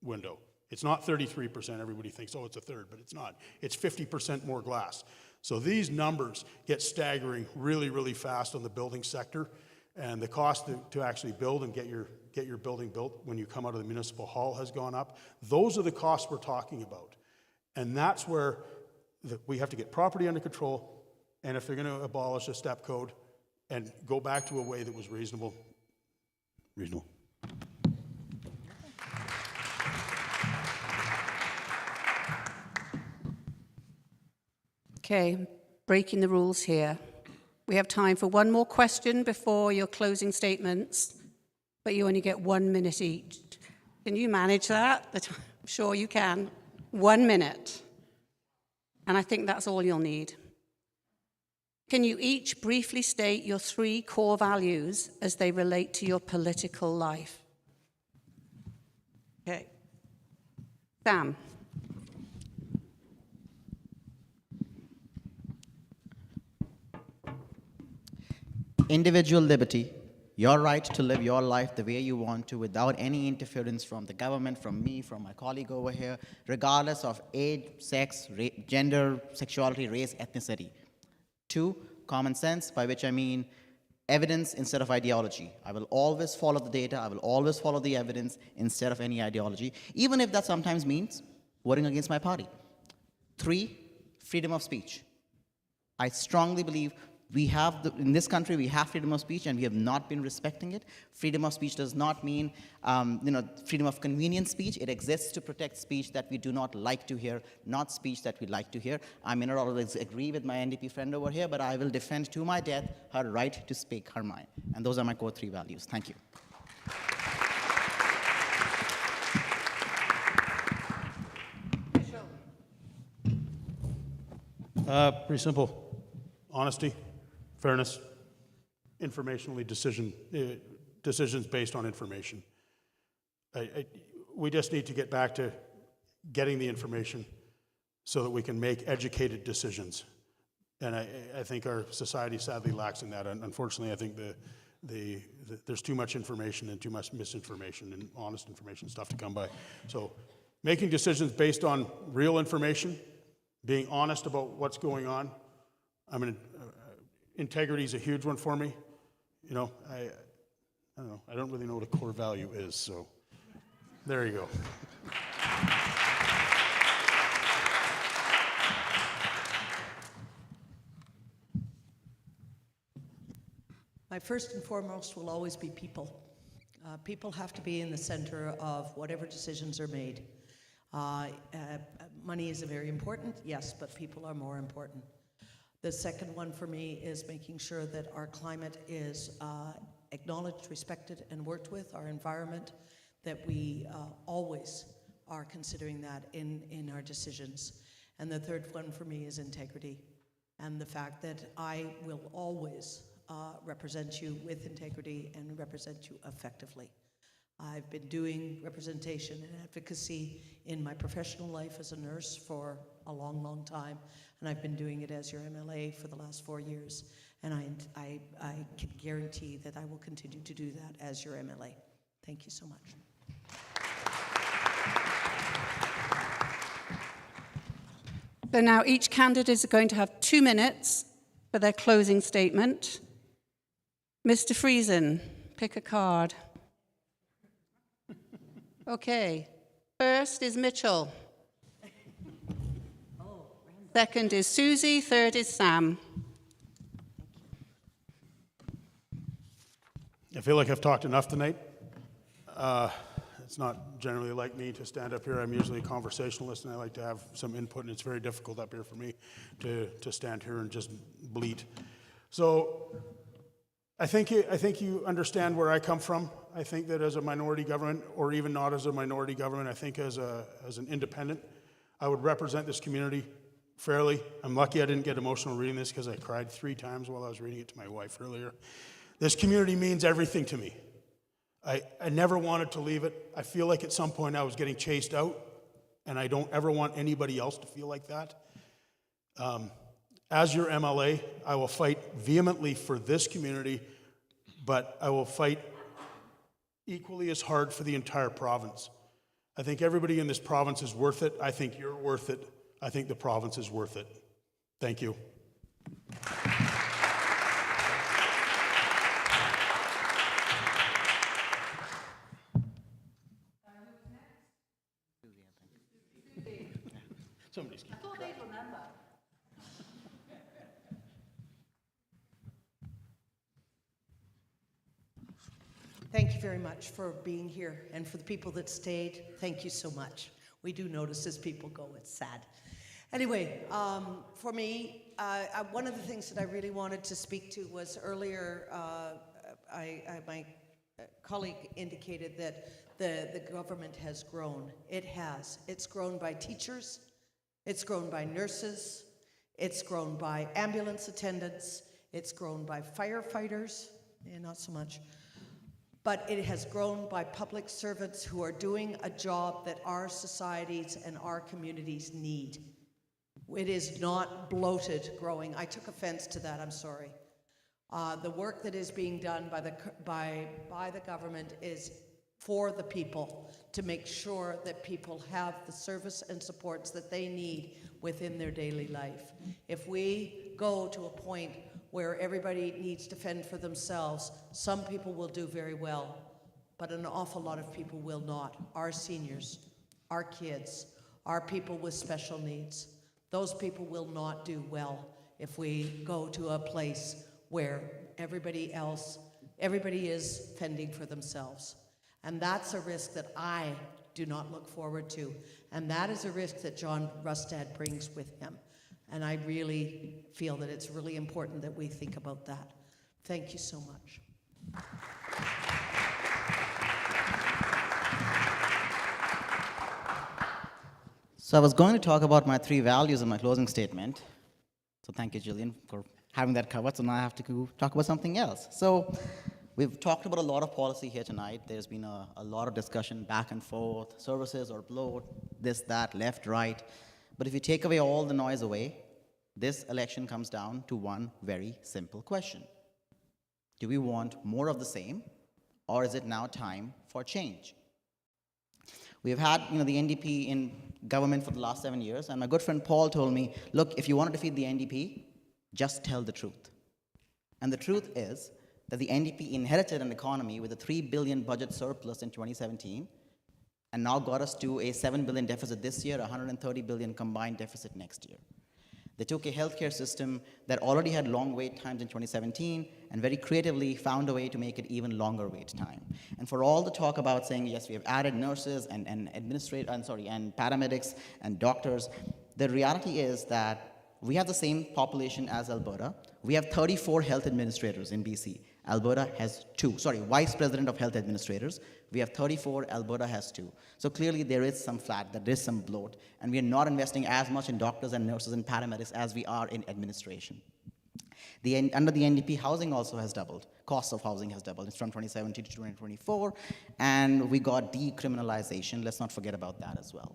Speaker 2: window. It's not 33%. Everybody thinks, oh, it's a third, but it's not. It's 50% more glass. So these numbers get staggering really, really fast on the building sector, and the cost to actually build and get your building built when you come out of the municipal hall has gone up. Those are the costs we're talking about. And that's where we have to get property under control, and if they're going to abolish a step code and go back to a way that was reasonable.
Speaker 1: Okay, breaking the rules here. We have time for one more question before your closing statements, but you only get 1 minute each. Can you manage that? I'm sure you can. 1 minute. And I think that's all you'll need. Can you each briefly state your 3 core values as they relate to your political life? Okay. Sam.
Speaker 3: Individual liberty, your right to live your life the way you want to without any interference from the government, from me, from my colleague over here, regardless of age, sex, gender, sexuality, race, ethnicity. 2, common sense, by which I mean evidence instead of ideology. I will always follow the data, I will always follow the evidence instead of any ideology, even if that sometimes means voting against my party. 3, freedom of speech. I strongly believe in this country, we have freedom of speech, and we have not been respecting it. Freedom of speech does not mean, freedom of convenience speech. It exists to protect speech that we do not like to hear, not speech that we like to hear. I may not always agree with my NDP friend over here, but I will defend to my death her right to speak her mind. And those are my core 3 values. Thank you.
Speaker 2: Pretty simple. Honesty, fairness, informationally decisions based on information. We just need to get back to getting the information so that we can make educated decisions. And I think our society sadly lacks in that. And unfortunately, I think there's too much information and too much misinformation and honest information stuff to come by. So making decisions based on real information, being honest about what's going on. Integrity is a huge one for me. I don't know. I don't really know what a core value is, so there you go.
Speaker 4: My first and foremost will always be people. People have to be in the center of whatever decisions are made. Money is very important, yes, but people are more important. The second one for me is making sure that our climate is acknowledged, respected, and worked with, our environment, that we always are considering that in our decisions. And the third one for me is integrity, and the fact that I will always represent you with integrity and represent you effectively. I've been doing representation and advocacy in my professional life as a nurse for a long, long time, and I've been doing it as your MLA for the last 4 years, and I can guarantee that I will continue to do that as your MLA. Thank you so much.
Speaker 1: So now each candidate is going to have 2 minutes for their closing statement. Mr. Friesen, pick a card. Okay, first is Mitchell. Second is Susie, third is Sam.
Speaker 2: I feel like I've talked enough tonight. It's not generally like me to stand up here. I'm usually a conversationalist, and I like to have some input, and it's very difficult up here for me to stand here and just bleat. So I think you understand where I come from. I think that as a minority government, or even not as a minority government, I think as an independent, I would represent this community fairly. I'm lucky I didn't get emotional reading this because I cried 3 times while I was reading it to my wife earlier. This community means everything to me. I never wanted to leave it. I feel like at some point I was getting chased out, and I don't ever want anybody else to feel like that. As your MLA, I will fight vehemently for this community, but I will fight equally as hard for the entire province. I think everybody in this province is worth it. I think you're worth it. I think the province is worth it. Thank you. Somebody's.
Speaker 1: I thought they'd remember.
Speaker 4: Thank you very much for being here, and for the people that stayed, thank you so much. We do notice as people go, it's sad. Anyway, for me, one of the things that I really wanted to speak to was earlier, my colleague indicated that the government has grown. It has. It's grown by teachers, it's grown by nurses, it's grown by ambulance attendants, it's grown by firefighters, not so much, but it has grown by public servants who are doing a job that our societies and our communities need. It is not bloated growing. I took offense to that, I'm sorry. The work that is being done by the government is for the people, to make sure that people have the service and supports that they need within their daily life. If we go to a point where everybody needs to fend for themselves, some people will do very well, but an awful lot of people will not. Our seniors, our kids, our people with special needs, those people will not do well if we go to a place where everybody is fending for themselves. And that's a risk that I do not look forward to. And that is a risk that John Rustad brings with him. And I really feel that it's really important that we think about that. Thank you so much.
Speaker 3: So I was going to talk about my 3 values in my closing statement. So thank you, Jillian, for having that covered. So now I have to go talk about something else. So we've talked about a lot of policy here tonight. There's been a lot of discussion back and forth, services or bloat, this, that, left, right. But if you take away all the noise away, this election comes down to one very simple question. Do we want more of the same, or is it now time for change? We've had the NDP in government for the last 7 years, and my good friend Paul told me, look, if you want to defeat the NDP, just tell the truth. And the truth is that the NDP inherited an economy with a $3 billion budget surplus in 2017, and now got us to a $7 billion deficit this year, $130 billion combined deficit next year. They took a healthcare system that already had long wait times in 2017 and very creatively found a way to make it even longer wait time. And for all the talk about saying, yes, we have added nurses and paramedics and doctors, the reality is that we have the same population as Alberta. We have 34 health administrators in BC. Alberta has 2. Vice President of Health Administrators. We have 34, Alberta has 2. So clearly there is some flat, there is some bloat, and we are not investing as much in doctors and nurses and paramedics as we are in administration. Under the NDP, housing also has doubled. Cost of housing has doubled. It's from 2017 to 2024, and we got decriminalization. Let's not forget about that as well.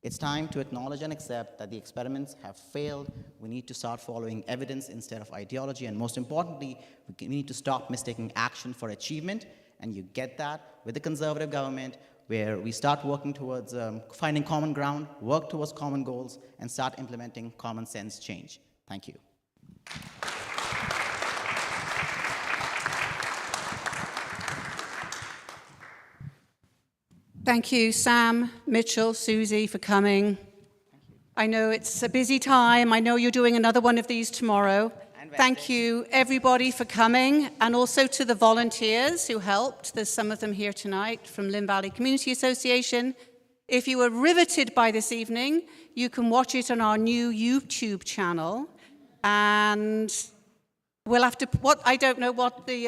Speaker 3: It's time to acknowledge and accept that the experiments have failed. We need to start following evidence instead of ideology, and most importantly, we need to stop mistaking action for achievement, and you get that with the Conservative government, where we start working towards finding common ground, work towards common goals, and start implementing common sense change. Thank you.
Speaker 1: Thank you, Sam, Mitchell, Susie, for coming. I know it's a busy time. I know you're doing another one of these tomorrow.
Speaker 3: And
Speaker 1: Thank you, everybody, for coming, and also to the volunteers who helped. There's some of them here tonight from Lynn Valley Community Association. If you were riveted by this evening, you can watch it on our new YouTube channel. And we'll have to, I don't know what the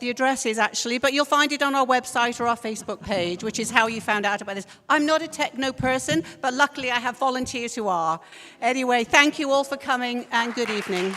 Speaker 1: address is actually, but you'll find it on our website or our Facebook page, which is how you found out about this. I'm not a techno person, but luckily I have volunteers who are. Anyway, thank you all for coming and good evening.